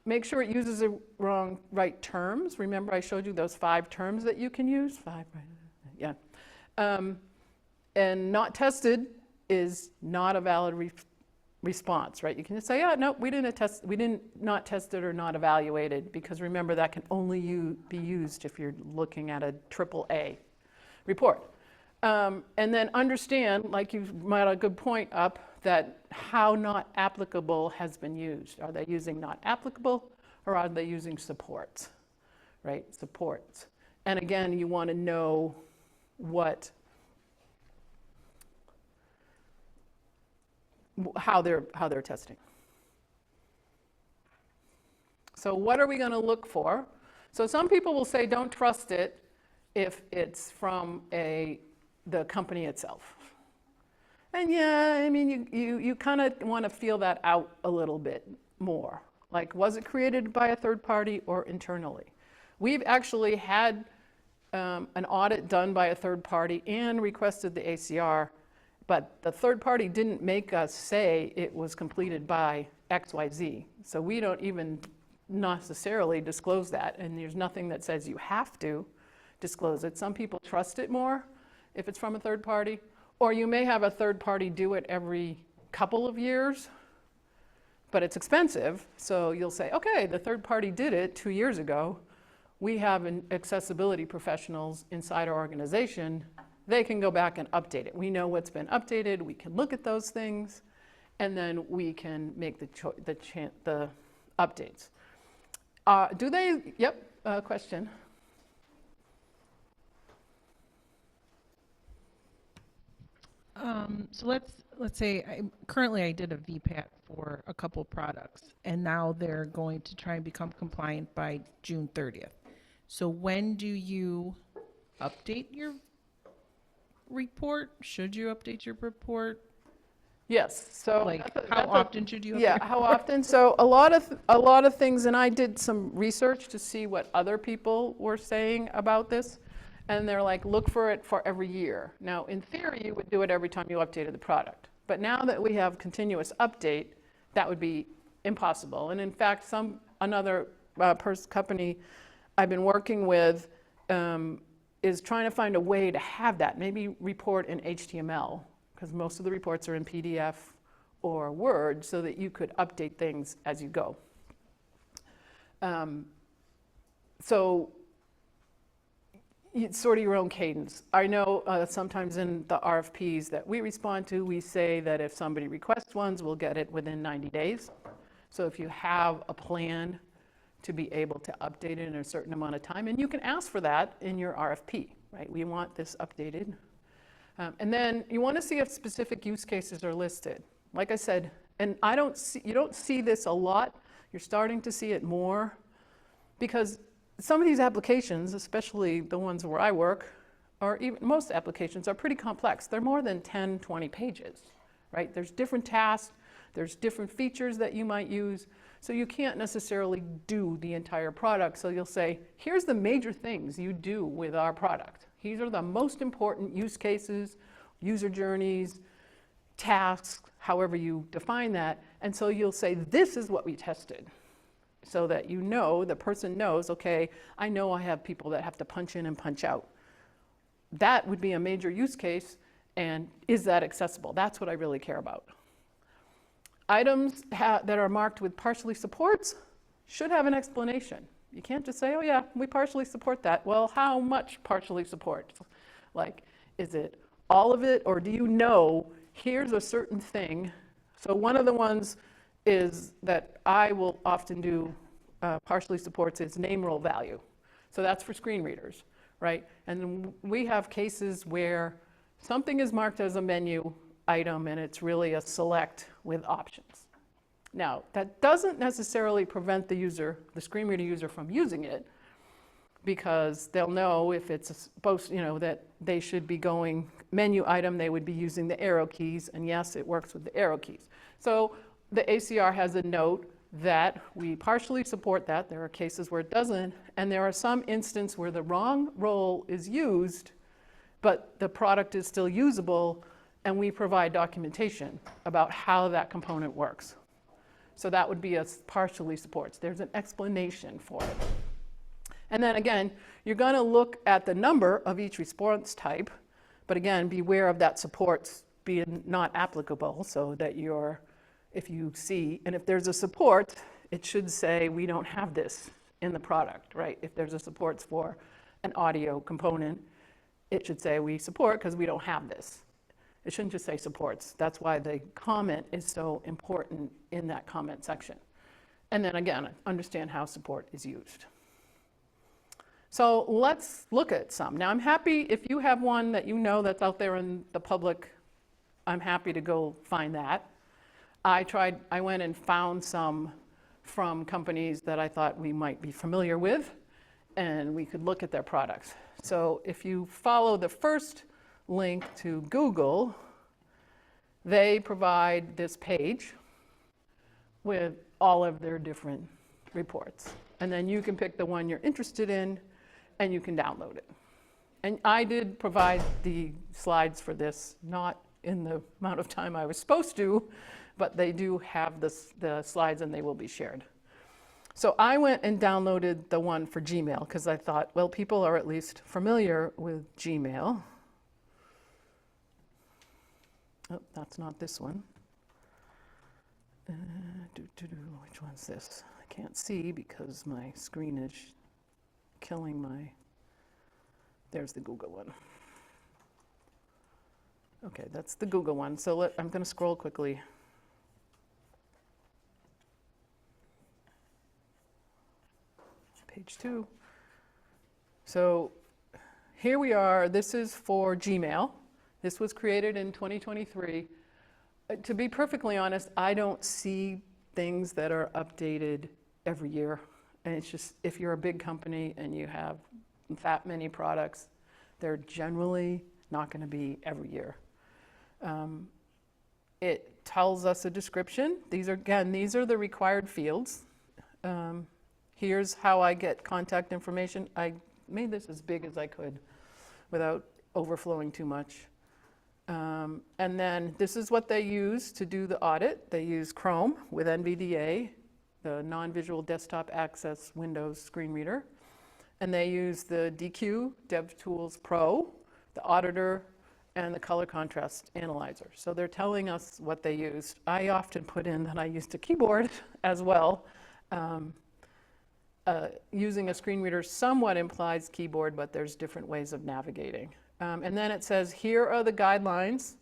Make sure it uses the right terms. Remember I showed you those 5 terms that you can use? 5, right? Yeah. And not tested is not a valid response, right? You can just say, yeah, no, we didn't not tested or not evaluated, because remember that can only be used if you're looking at a AAA report. And then understand, like you've made a good point up, that how not applicable has been used. Are they using not applicable or are they using supports, right? Supports. And again, you want to know how they're testing. So what are we going to look for? So some people will say don't trust it if it's from the company itself. And yeah, I mean, you kind of want to feel that out a little bit more. Like, was it created by a third party or internally? We've actually had an audit done by a third party and requested the ACR, but the third party didn't make us say it was completed by XYZ. So we don't even necessarily disclose that, and there's nothing that says you have to disclose it. Some people trust it more if it's from a third party, or you may have a third party do it every couple of years, but it's expensive. So you'll say, okay, the third party did it 2 years ago. We have accessibility professionals inside our organization. They can go back and update it. We know what's been updated. We can look at those things, and then we can make the updates. Question. So let's say currently I did a VPAT for a couple products, and now they're going to try and become compliant by June 30th. So when do you update your report? Should you update your report? Yes. So How often should you update? Yeah, how often? So a lot of things, and I did some research to see what other people were saying about this. And they're like, look for it for every year. Now, in theory, you would do it every time you updated the product. But now that we have continuous update, that would be impossible. And in fact, another company I've been working with is trying to find a way to have that, maybe report in HTML, because most of the reports are in PDF or Word, so that you could update things as you go. It's sort of your own cadence. I know sometimes in the RFPs that we respond to, we say that if somebody requests ones, we'll get it within 90 days. So if you have a plan to be able to update it in a certain amount of time, and you can ask for that in your RFP, right? We want this updated. And then you want to see if specific use cases are listed. Like I said, and you don't see this a lot. You're starting to see it more because some of these applications, especially the ones where I work, or even most applications, are pretty complex. They're more than 10, 20 pages, right? There's different tasks, there's different features that you might use, so you can't necessarily do the entire product. So you'll say, here's the major things you do with our product. These are the most important use cases, user journeys, tasks, however you define that. And so you'll say, this is what we tested. So that the person knows, okay, I know I have people that have to punch in and punch out. That would be a major use case, and is that accessible? That's what I really care about. Items that are marked with partially supports should have an explanation. You can't just say, oh yeah, we partially support that. Well, how much partially support? Like, is it all of it, or do you know, here's a certain thing? So one of the ones is that I will often do partially supports is name role value. So that's for screen readers, right? And then we have cases where something is marked as a menu item and it's really a select with options. Now, that doesn't necessarily prevent the user, the screen reader user, from using it, because they'll know if it's supposed, that they should be going menu item, they would be using the arrow keys, and yes, it works with the arrow keys. So the ACR has a note that we partially support that. There are cases where it doesn't, and there are some instances where the wrong role is used, but the product is still usable, and we provide documentation about how that component works. So that would be a partially supports. There's an explanation for it. And then again, you're going to look at the number of each response type, but again, beware of that supports being not applicable, so that if you see, and if there's a support, it should say we don't have this in the product, right? If there's a supports for an audio component, it should say we support because we don't have this. It shouldn't just say supports. That's why the comment is so important in that comment section. And then again, understand how support is used. So let's look at some. Now I'm happy if you have one that you know that's out there in the public, I'm happy to go find that. I went and found some from companies that I thought we might be familiar with, and we could look at their products. So if you follow the first link to Google, they provide this page with all of their different reports. And then you can pick the one you're interested in, and you can download it. And I did provide the slides for this, not in the amount of time I was supposed to, but they do have the slides and they will be shared. So I went and downloaded the one for Gmail because I thought, well, people are at least familiar with Gmail. Oh, that's not this one. Which one's this? I can't see because my screen is killing my... There's the Google one. Okay, that's the Google one. So I'm going to scroll quickly. Page 2. So here we are. This is for Gmail. This was created in 2023. To be perfectly honest, I don't see things that are updated every year. And it's just, if you're a big company and you have that many products, they're generally not going to be every year. It tells us a description. These are the required fields. Here's how I get contact information. I made this as big as I could without overflowing too much. And then this is what they use to do the audit. They use Chrome with NVDA, the non-visual desktop access Windows screen reader. And they use the DQ, DevTools Pro, the auditor, and the color contrast analyzer. So they're telling us what they used. I often put in that I used a keyboard as well. Using a screen reader somewhat implies keyboard, but there's different ways of navigating. And then it says, here are the guidelines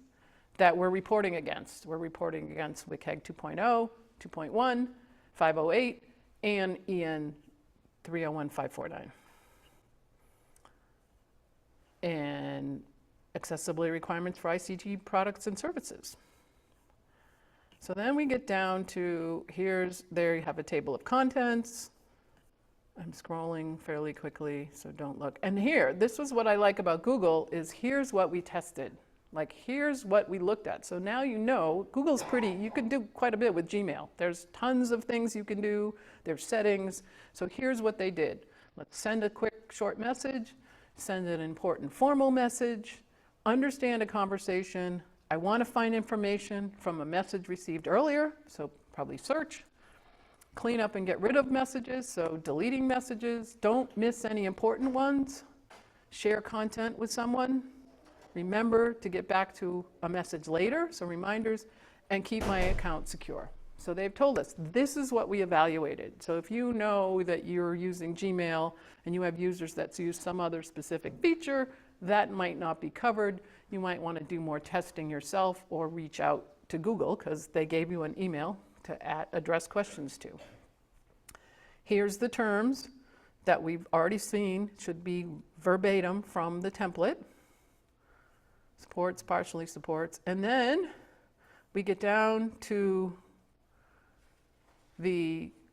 that we're reporting against. We're reporting against WCAG 2.0, 2.1, 508, and EN 301549. And accessibility requirements for ICT products and services. So then we get down to, there you have a table of contents. I'm scrolling fairly quickly, so don't look. And here, this was what I like about Google, is here's what we tested. Like, here's what we looked at. So now you know, Google's you can do quite a bit with Gmail. There's tons of things you can do. There's settings. So here's what they did. Let's send a quick, short message, send an important formal message, understand a conversation. I want to find information from a message received earlier, so probably search. Clean up and get rid of messages, so deleting messages. Don't miss any important ones. Share content with someone. Remember to get back to a message later, so reminders, and keep my account secure. So they've told us, this is what we evaluated. So if you know that you're using Gmail and you have users that use some other specific feature, that might not be covered. You might want to do more testing yourself or reach out to Google because they gave you an email to address questions to. Here's the terms that we've already seen, should be verbatim from the template. Supports, partially supports, and then we get down to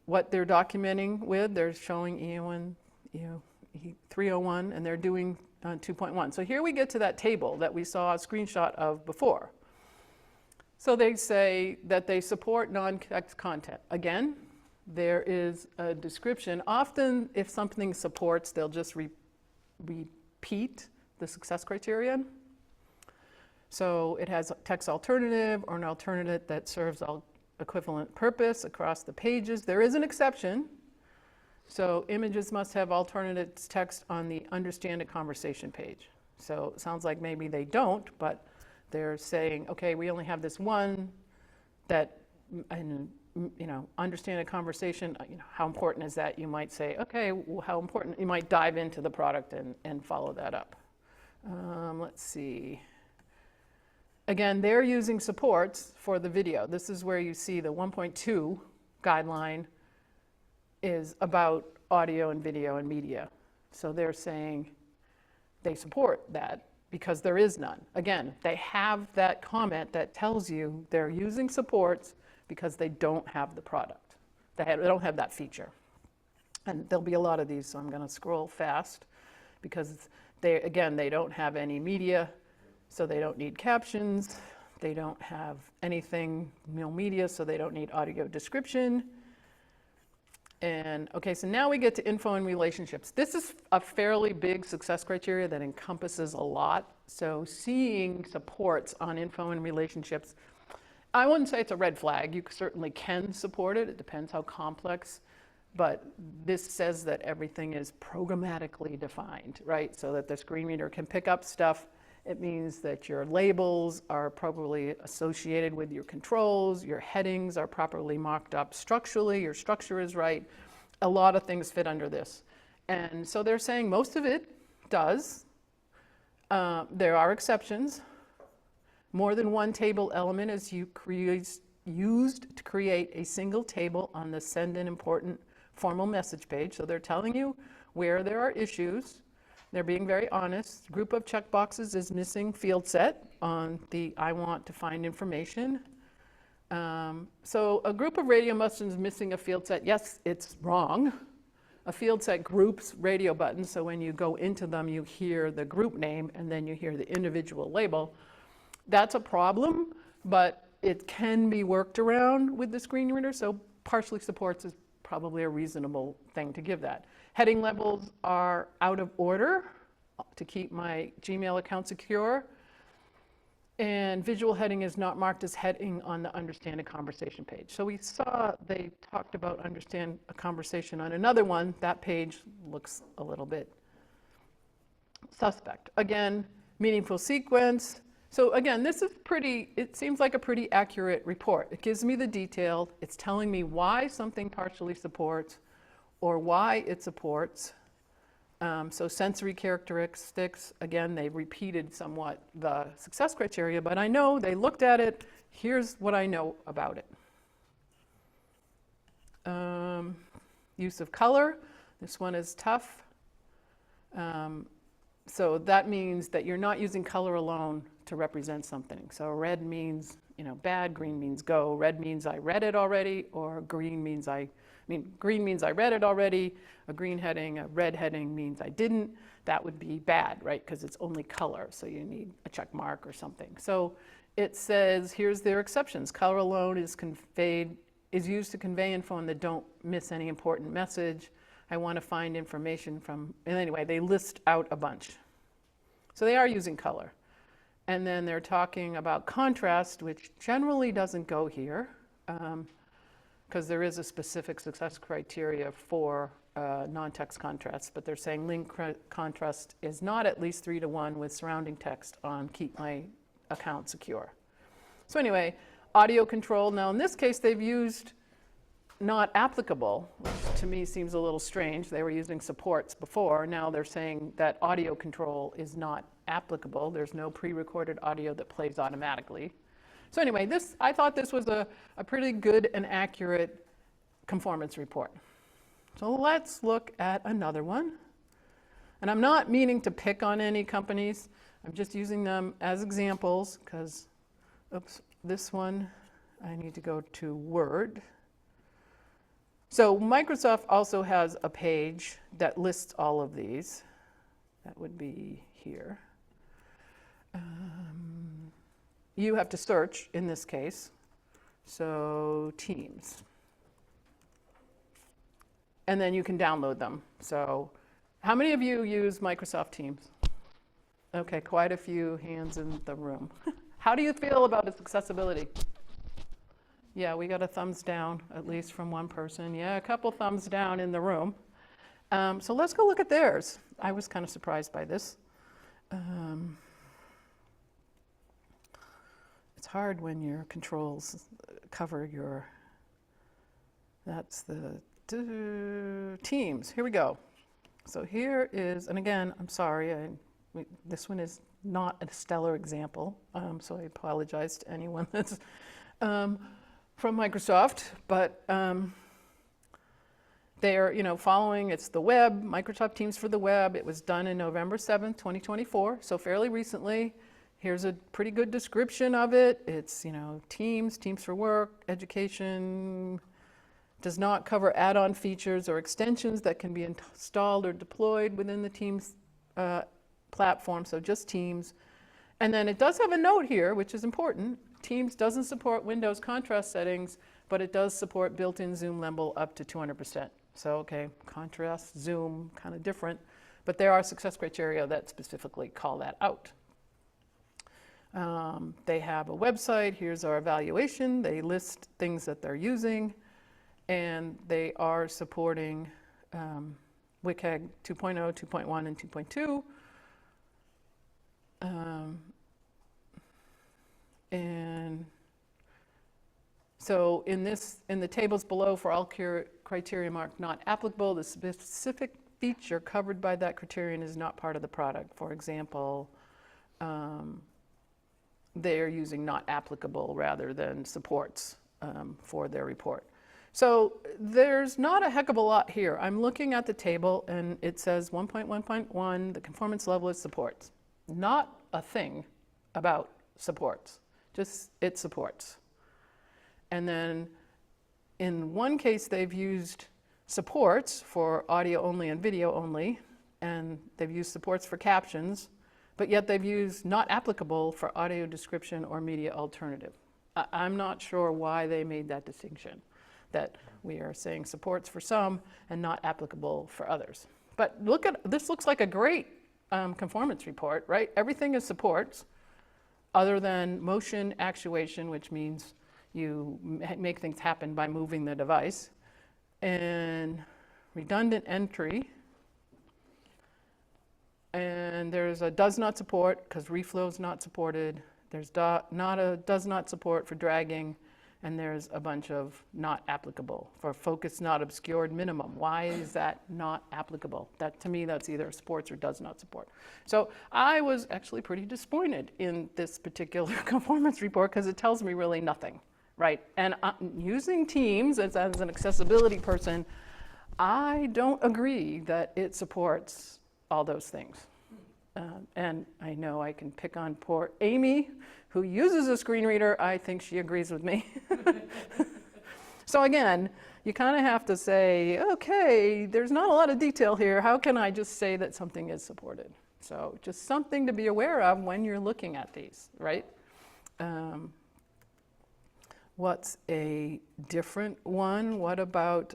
what they're documenting with. They're showing E1, 301, and they're doing 2.1. So here we get to that table that we saw a screenshot of before. So they say that they support non-text content. Again, there is a description. Often, if something supports, they'll just repeat the success criterion. So it has a text alternative or an alternative that serves equivalent purpose across the pages. There is an exception. So images must have alternative text on the understand a conversation page. So it sounds like maybe they don't, but they're saying, okay, we only have this one that, and understand a conversation, how important is that? You might say, okay, well, how important? You might dive into the product and follow that up. Let's see. Again, they're using supports for the video. This is where you see the 1.2 guideline is about audio and video and media. So they're saying they support that because there is none. Again, they have that comment that tells you they're using supports because they don't have the product. They don't have that feature. And there'll be a lot of these, so I'm going to scroll fast because they don't have any media. So they don't need captions, they don't have anything, media, so they don't need audio description. And okay, so now we get to info and relationships. This is a fairly big success criteria that encompasses a lot. So seeing supports on info and relationships, I wouldn't say it's a red flag. You certainly can support it. It depends how complex. But this says that everything is programmatically defined, right? So that the screen reader can pick up stuff. It means that your labels are properly associated with your controls, your headings are properly mocked up structurally, your structure is right. A lot of things fit under this. And so they're saying most of it does. There are exceptions. More than one table element is used to create a single table on the send an important formal message page. So they're telling you where there are issues. They're being very honest. Group of checkboxes is missing field set on the I want to find information. So a group of radio buttons is missing a field set. Yes, it's wrong. A field set groups radio buttons, so when you go into them, you hear the group name and then you hear the individual label. That's a problem, but it can be worked around with the screen reader, so partially supports is probably a reasonable thing to give that. Heading levels are out of order to keep my Gmail account secure. And visual heading is not marked as heading on the understand a conversation page. So we saw they talked about understand a conversation on another one. That page looks a little bit suspect. Again, meaningful sequence. So again, this is it seems like a pretty accurate report. It gives me the detail. It's telling me why something partially supports or why it supports. So sensory characteristics, again, they repeated somewhat the success criteria, but I know they looked at it. Here's what I know about it. Use of color, this one is tough. So that means that you're not using color alone to represent something. So red means, bad, green means go, red means I read it already, or green means green means I read it already. A green heading, a red heading means I didn't. That would be bad, right? Because it's only color, so you need a check mark or something. So it says, here's their exceptions. Color alone is used to convey info and that don't miss any important message. I want to find information from, and anyway, they list out a bunch. So they are using color. And then they're talking about contrast, which generally doesn't go here. Because there is a specific success criteria for non-text contrast, but they're saying link contrast is not at least 3:1 with surrounding text on keep my account secure. So anyway, audio control. Now, in this case, they've used not applicable, which to me seems a little strange. They were using supports before. Now they're saying that audio control is not applicable. There's no pre-recorded audio that plays automatically. So anyway, I thought this was a pretty good and accurate conformance report. So let's look at another one. And I'm not meaning to pick on any companies. I'm just using them as examples because, oops, this one, I need to go to Word. So Microsoft also has a page that lists all of these. That would be here. You have to search in this case. So Teams. And then you can download them. So how many of you use Microsoft Teams? Okay, quite a few hands in the room. How do you feel about its accessibility? Yeah, we got a thumbs down, at least from one person. Yeah, a couple thumbs down in the room. So let's go look at theirs. I was kind of surprised by this. It's hard when your controls cover your, that's the Teams. Here we go. So here is, and again, I'm sorry, this one is not a stellar example, so I apologize to anyone that's from Microsoft, but they are, following, it's the web, Microsoft Teams for the web. It was done in November 7th, 2024, so fairly recently. Here's a pretty good description of it. It's, Teams for work, education, does not cover add-on features or extensions that can be installed or deployed within the Teams platform, so just Teams. And then it does have a note here, which is important. Teams doesn't support Windows contrast settings, but it does support built-in zoom level up to 200%. So, okay, contrast, zoom, kind of different, but there are success criteria that specifically call that out. They have a website. Here's our evaluation. They list things that they're using, and they are supporting WCAG 2.0, 2.1, and 2.2. And so in the tables below, for all criteria marked not applicable, the specific feature covered by that criterion is not part of the product. For example, they're using not applicable rather than supports for their report. So there's not a heck of a lot here. I'm looking at the table and it says 1.1.1, the conformance level is supports. Not a thing about supports, just it supports. And then in one case, they've used supports for audio only and video only, and they've used supports for captions, but yet they've used not applicable for audio description or media alternative. I'm not sure why they made that distinction, that we are saying supports for some and not applicable for others. But look at, this looks like a great conformance report, right? Everything is supports, other than motion actuation, which means you make things happen by moving the device, and redundant entry, and there's a does not support because reflow is not supported. There's does not support for dragging, and there's a bunch of not applicable for focus not obscured minimum. Why is that not applicable? That, to me, that's either supports or does not support. So I was actually pretty disappointed in this particular conformance report because it tells me really nothing, right? And using Teams as an accessibility person, I don't agree that it supports all those things. And I know I can pick on poor Amy, who uses a screen reader. I think she agrees with me. So again, you kind of have to say, okay, there's not a lot of detail here. How can I just say that something is supported? So just something to be aware of when you're looking at these, right? What's a different one? What about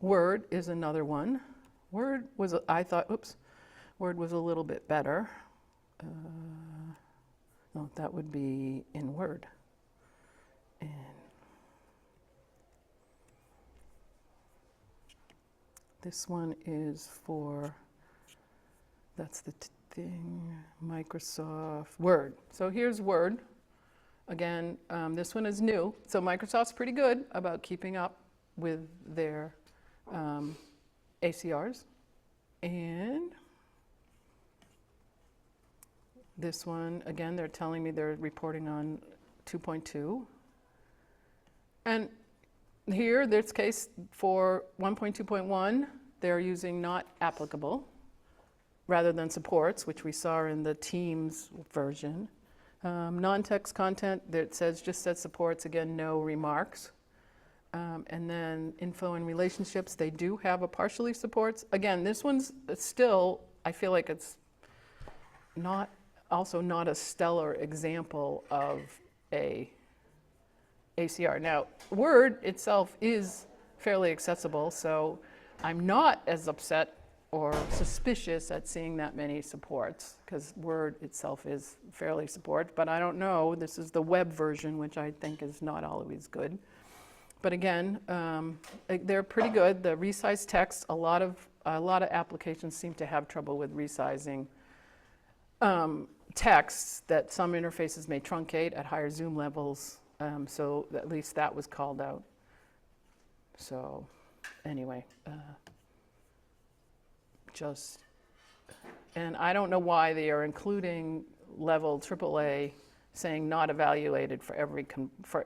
Word is another one. Word was, I thought, oops, Word was a little bit better. No, that would be in Word. And this one is for, that's thing, Microsoft Word. So here's Word. Again, this one is new. So Microsoft's pretty good about keeping up with their ACRs. And this one, again, they're telling me they're reporting on 2.2. And here, this case for 1.2.1, they're using not applicable rather than supports, which we saw in the Teams version. Non-text content that just says supports, again, no remarks. And then info and relationships, they do have a partially supports. Again, this one's still, I feel like it's also not a stellar example of a ACR. Now, Word itself is fairly accessible, so I'm not as upset or suspicious at seeing that many supports, because Word itself is fairly support, but I don't know. This is the web version, which I think is not always good. But again, they're pretty good. The resize text, a lot of applications seem to have trouble with resizing texts that some interfaces may truncate at higher zoom levels. So at least that was called out. So anyway, and I don't know why they are including level AAA saying not evaluated for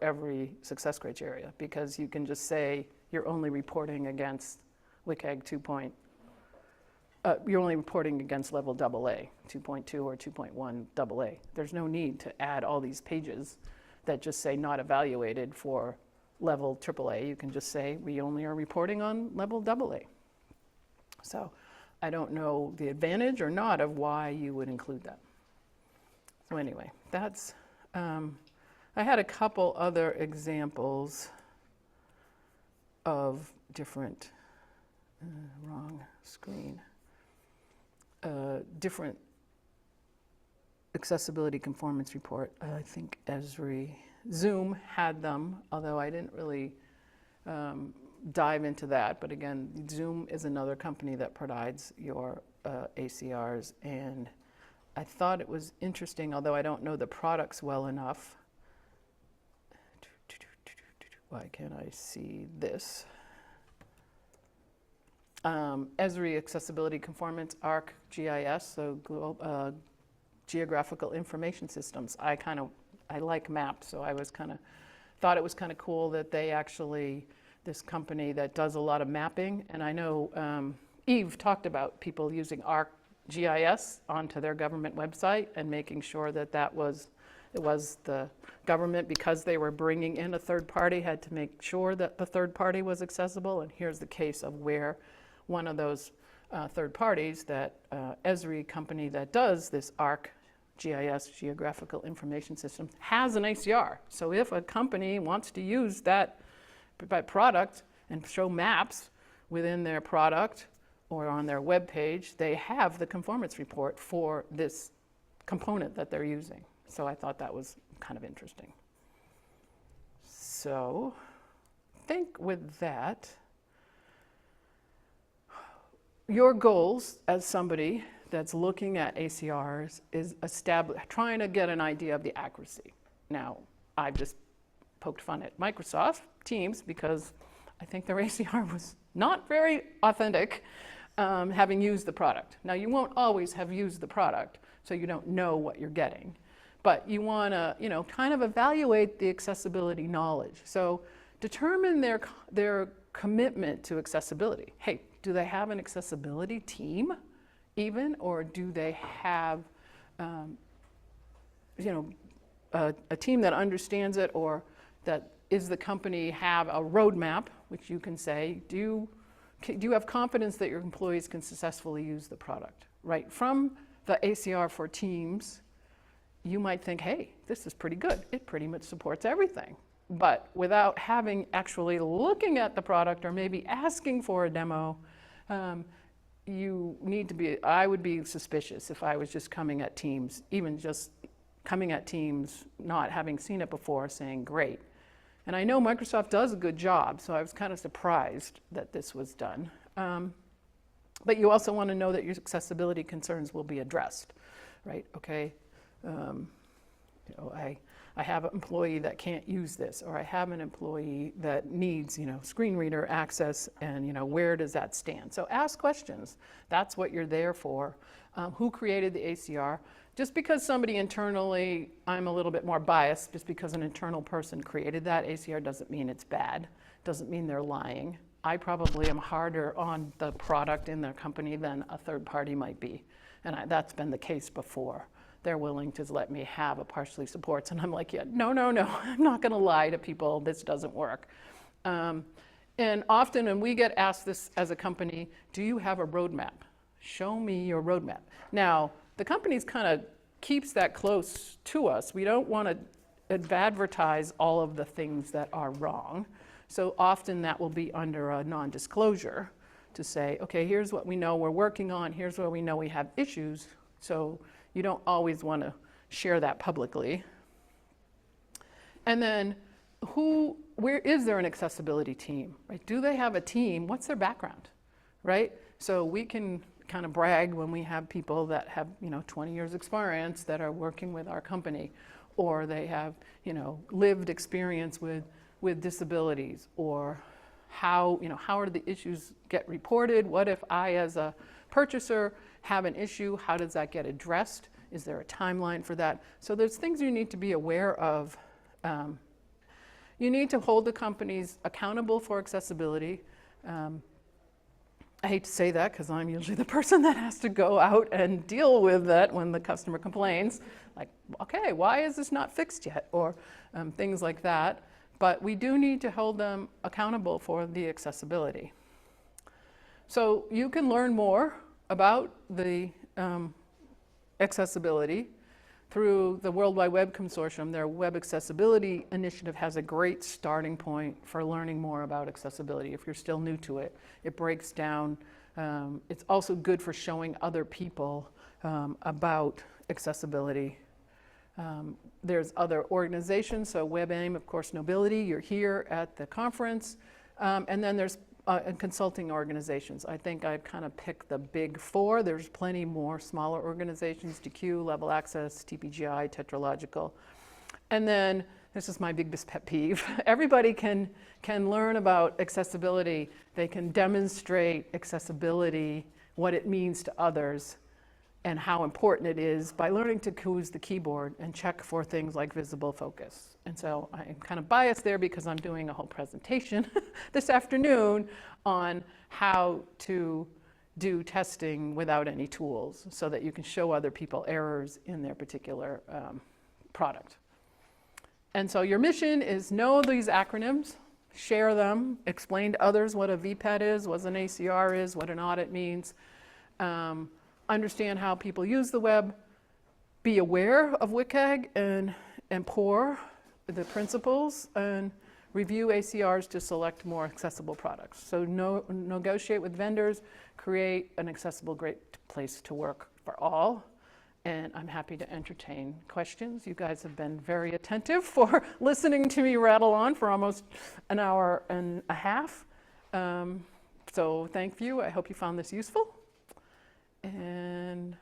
every success criteria, because you can just say you're only reporting against WCAG 2. You're only reporting against level AA, 2.2 or 2.1 AA. There's no need to add all these pages that just say not evaluated for level AAA. You can just say we only are reporting on level AA. So I don't know the advantage or not of why you would include that. So anyway, that's, I had a couple other examples of different, wrong screen, different accessibility conformance report. I think Esri, Zoom had them, although I didn't really dive into that. But again, Zoom is another company that provides your ACRs, and I thought it was interesting, although I don't know the products well enough. Why can't I see this? Esri Accessibility Conformance, ARC, GIS, so Geographical Information Systems. I like maps, so I was thought it was kind of cool that they actually, this company that does a lot of mapping, and I know Eve talked about people using ARC GIS onto their government website and making sure that it was the government, because they were bringing in a third party, had to make sure that the third party was accessible. And here's the case of where one of those third parties, that Esri company that does this ARC GIS, Geographical Information System, has an ACR. So if a company wants to use that product and show maps within their product or on their web page, they have the conformance report for this component that they're using. So I thought that was kind of interesting. So I think with that, your goals as somebody that's looking at ACRs is trying to get an idea of the accuracy. Now, I've just poked fun at Microsoft Teams because I think their ACR was not very authentic, having used the product. Now, you won't always have used the product, so you don't know what you're getting. But you want to, kind of evaluate the accessibility knowledge. So determine their commitment to accessibility. Hey, do they have an accessibility team even, or do they have, a team that understands it, or is the company have a roadmap, which you can say, do you have confidence that your employees can successfully use the product, right? From the ACR for Teams, you might think, hey, this is pretty good. It pretty much supports everything. But without actually looking at the product or maybe asking for a demo, I would be suspicious if I was just coming at Teams, even just coming at Teams, not having seen it before, saying, great. And I know Microsoft does a good job, so I was kind of surprised that this was done. But you also want to know that your accessibility concerns will be addressed, right? Okay, I have an employee that can't use this, or I have an employee that needs, screen reader access, and, where does that stand? So ask questions. That's what you're there for. Who created the ACR? Just because somebody internally, I'm a little bit more biased, just because an internal person created that ACR doesn't mean it's bad, doesn't mean they're lying. I probably am harder on the product in their company than a third party might be. And that's been the case before. They're willing to let me have a partially supports. And I'm like, yeah, no, I'm not gonna lie to people, this doesn't work. And often when we get asked this as a company, do you have a roadmap? Show me your roadmap. Now, the company's kind of keeps that close to us. We don't wanna advertise all of the things that are wrong. So often that will be under a non-disclosure to say, okay, here's what we know we're working on, here's where we know we have issues. So you don't always want to share that publicly. And then where is there an accessibility team, right? Do they have a team? What's their background, right? So we can kind of brag when we have people that have, 20 years experience that are working with our company, or they have, lived experience with disabilities, or how are the issues get reported? What if I, as a purchaser, have an issue? How does that get addressed? Is there a timeline for that? So there's things you need to be aware of. You need to hold the companies accountable for accessibility. I hate to say that because I'm usually the person that has to go out and deal with that when the customer complains. Like, okay, why is this not fixed yet? Or things like that. But we do need to hold them accountable for the accessibility. So you can learn more about the accessibility through the World Wide Web Consortium. Their Web Accessibility Initiative has a great starting point for learning more about accessibility. If you're still new to it, it breaks down. It's also good for showing other people about accessibility. There's other organizations, so WebAIM, of course, Knowbility, you're here at the conference. And then there's consulting organizations. I think I've kind of picked the big four. There's plenty more smaller organizations, DQ, Level Access, TPGI, Tetralogical. And then, this is my biggest pet peeve, everybody can learn about accessibility. They can demonstrate accessibility, what it means to others, and how important it is by learning to use the keyboard and check for things like visible focus. And so I'm kind of biased there because I'm doing a whole presentation this afternoon on how to do testing without any tools so that you can show other people errors in their particular product. And so your mission is know these acronyms, share them, explain to others what a VPAT is, what an ACR is, what an audit means. Understand how people use the web, be aware of WCAG and POR, the principles, and review ACRs to select more accessible products. So negotiate with vendors, create an accessible, great place to work for all. And I'm happy to entertain questions. You guys have been very attentive for listening to me rattle on for almost an hour and a half. So thank you. I hope you found this useful. And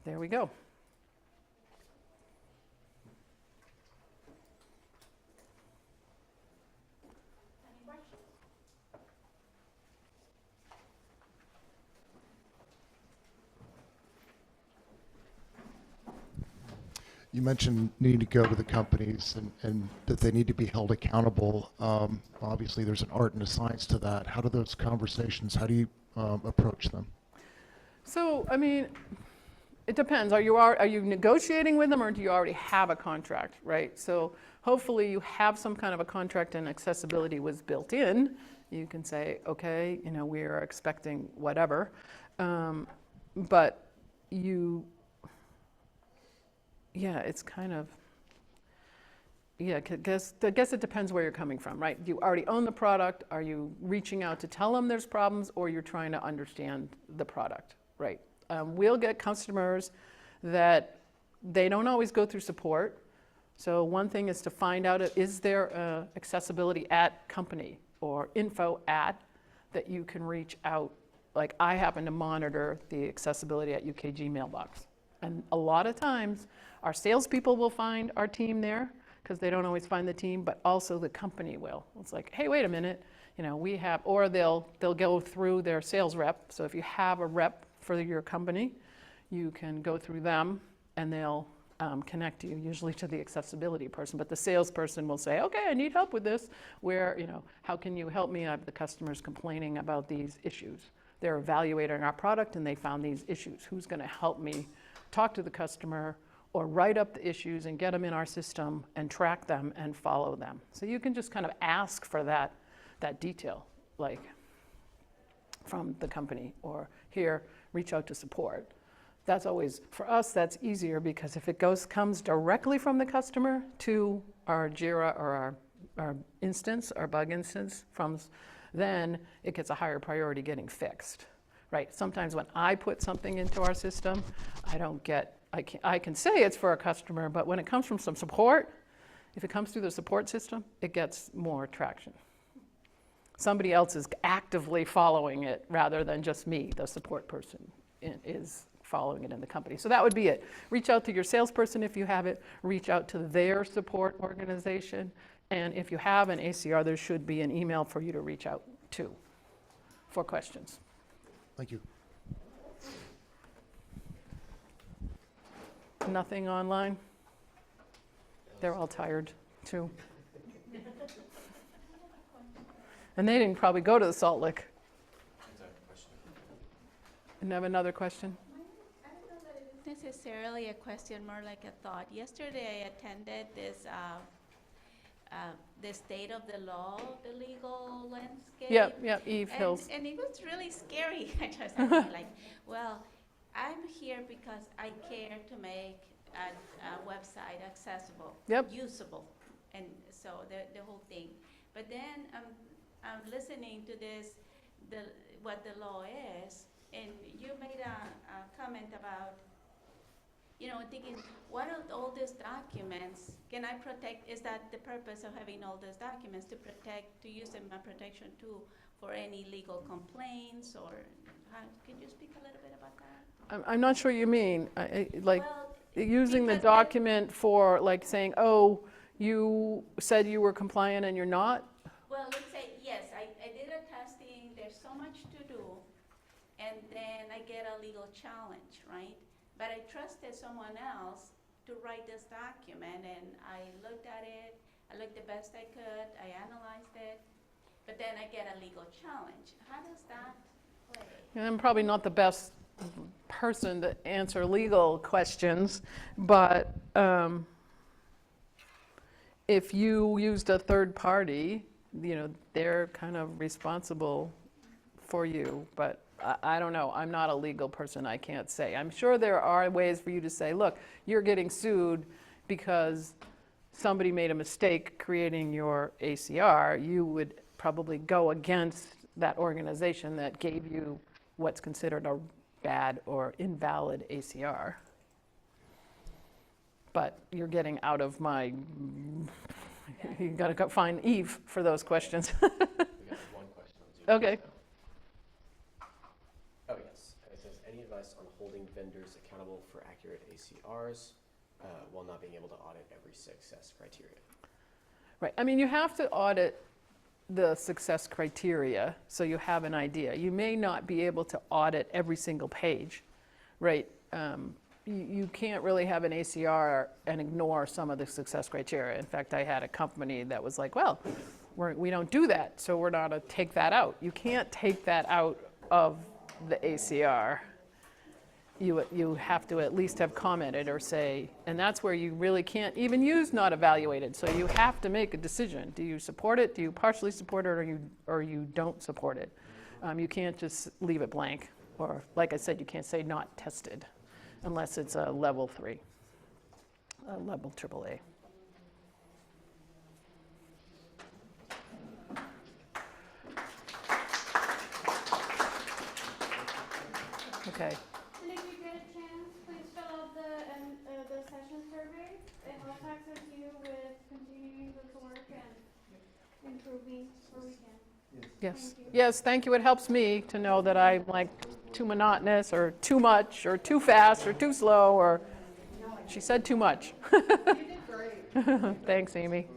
there we go. You mentioned needing to go to the companies and that they need to be held accountable. Obviously, there's an art and a science to that. How do those conversations, how do you approach them? So, I mean, it depends. Are you negotiating with them, or do you already have a contract, right? So hopefully you have some kind of a contract and accessibility was built in. You can say, okay, we are expecting whatever. But it's kind of, I guess it depends where you're coming from, right? Do you already own the product? Are you reaching out to tell them there's problems, or you're trying to understand the product, right? We'll get customers that they don't always go through support. So one thing is to find out, is there accessibility at company or info at that you can reach out like I happen to monitor the accessibility at UKG mailbox. And a lot of times, our salespeople will find our team there, because they don't always find the team, but also the company will. It's like, hey, wait a minute, you know, we have, or they'll go through their sales rep. So if you have a rep for your company, you can go through them and they'll connect you usually to the accessibility person. But the salesperson will say, okay, I need help with this. Where, you know, how can you help me? I have the customers complaining about these issues. They're evaluating our product and they found these issues. Who's going to help me talk to the customer or write up the issues and get them in our system and track them and follow them? So you can just kind of ask for that detail, like from the company, or here, reach out to support. That's always, for us, that's easier, because if it comes directly from the customer to our JIRA or our instance, our bug instance, then it gets a higher priority getting fixed, right? Sometimes when I put something into our system, I can say it's for a customer, but when it comes from some support, if it comes through the support system, it gets more traction. Somebody else is actively following it rather than just me, the support person, is following it in the company. So that would be it. Reach out to your salesperson if you have it. Reach out to their support organization. And if you have an ACR, there should be an email for you to reach out to for questions. Thank you. Nothing online? They're all tired, too. And they didn't probably go to the Salt Lick. And have another question? I don't know that it is necessarily a question, more like a thought. Yesterday I attended this, the state of the law, the legal landscape. Yep, Eve Hills. And it was really scary. I just was like, well, I'm here because I care to make a website accessible, usable, and so the whole thing. But then I'm listening to this, what the law is, and you made a comment about, you know, thinking, what are all these documents? Can I protect? Is that the purpose of having all these documents, to protect, to use them as protection tool for any legal complaints, or can you speak a little bit about that? I'm not sure you mean, like, Well, using the because document for, like, saying, oh, you said you were compliant and you're not? Well, let's say, yes, I did a testing, there's so much to do, and then I get a legal challenge, right? But I trusted someone else to write this document, and I looked at it, I looked the best I could, I analyzed it, but then I get a legal challenge. How does that play? And I'm probably not the best person to answer legal questions, but if you used a third party, you know, they're kind of responsible for you, but I don't know. I'm not a legal person. I can't say. I'm sure there are ways for you to say, look, you're getting sued because somebody made a mistake creating your ACR. You would probably go against that organization that gave you what's considered a bad or invalid ACR. But you're getting out of my, you gotta go find Eve for those questions. We got one question on Zoom. Okay. Oh, yes. It says, any advice on holding vendors accountable for accurate ACRs while not being able to audit every success criteria? Right. I mean, you have to audit the success criteria so you have an idea. You may not be able to audit every single page, right? You can't really have an ACR and ignore some of the success criteria. In fact, I had a company that was like, well, we don't do that, so we're not going to take that out. You can't take that out of the ACR. You have to at least have commented or say, and that's where you really can't even use not evaluated. So you have to make a decision. Do you support it? Do you partially support it, or you don't support it? You can't just leave it blank. Or, like I said, you can't say not tested unless it's a level 3, a level AAA. Okay. And if you get a chance, please fill out the session survey. It helps access you with continuing the work and improving where we can. Yes. Yes, yes, thank you. It helps me to know that I'm like too monotonous or too much or too fast or too slow or, she said too much. You did great. Thanks, Amy.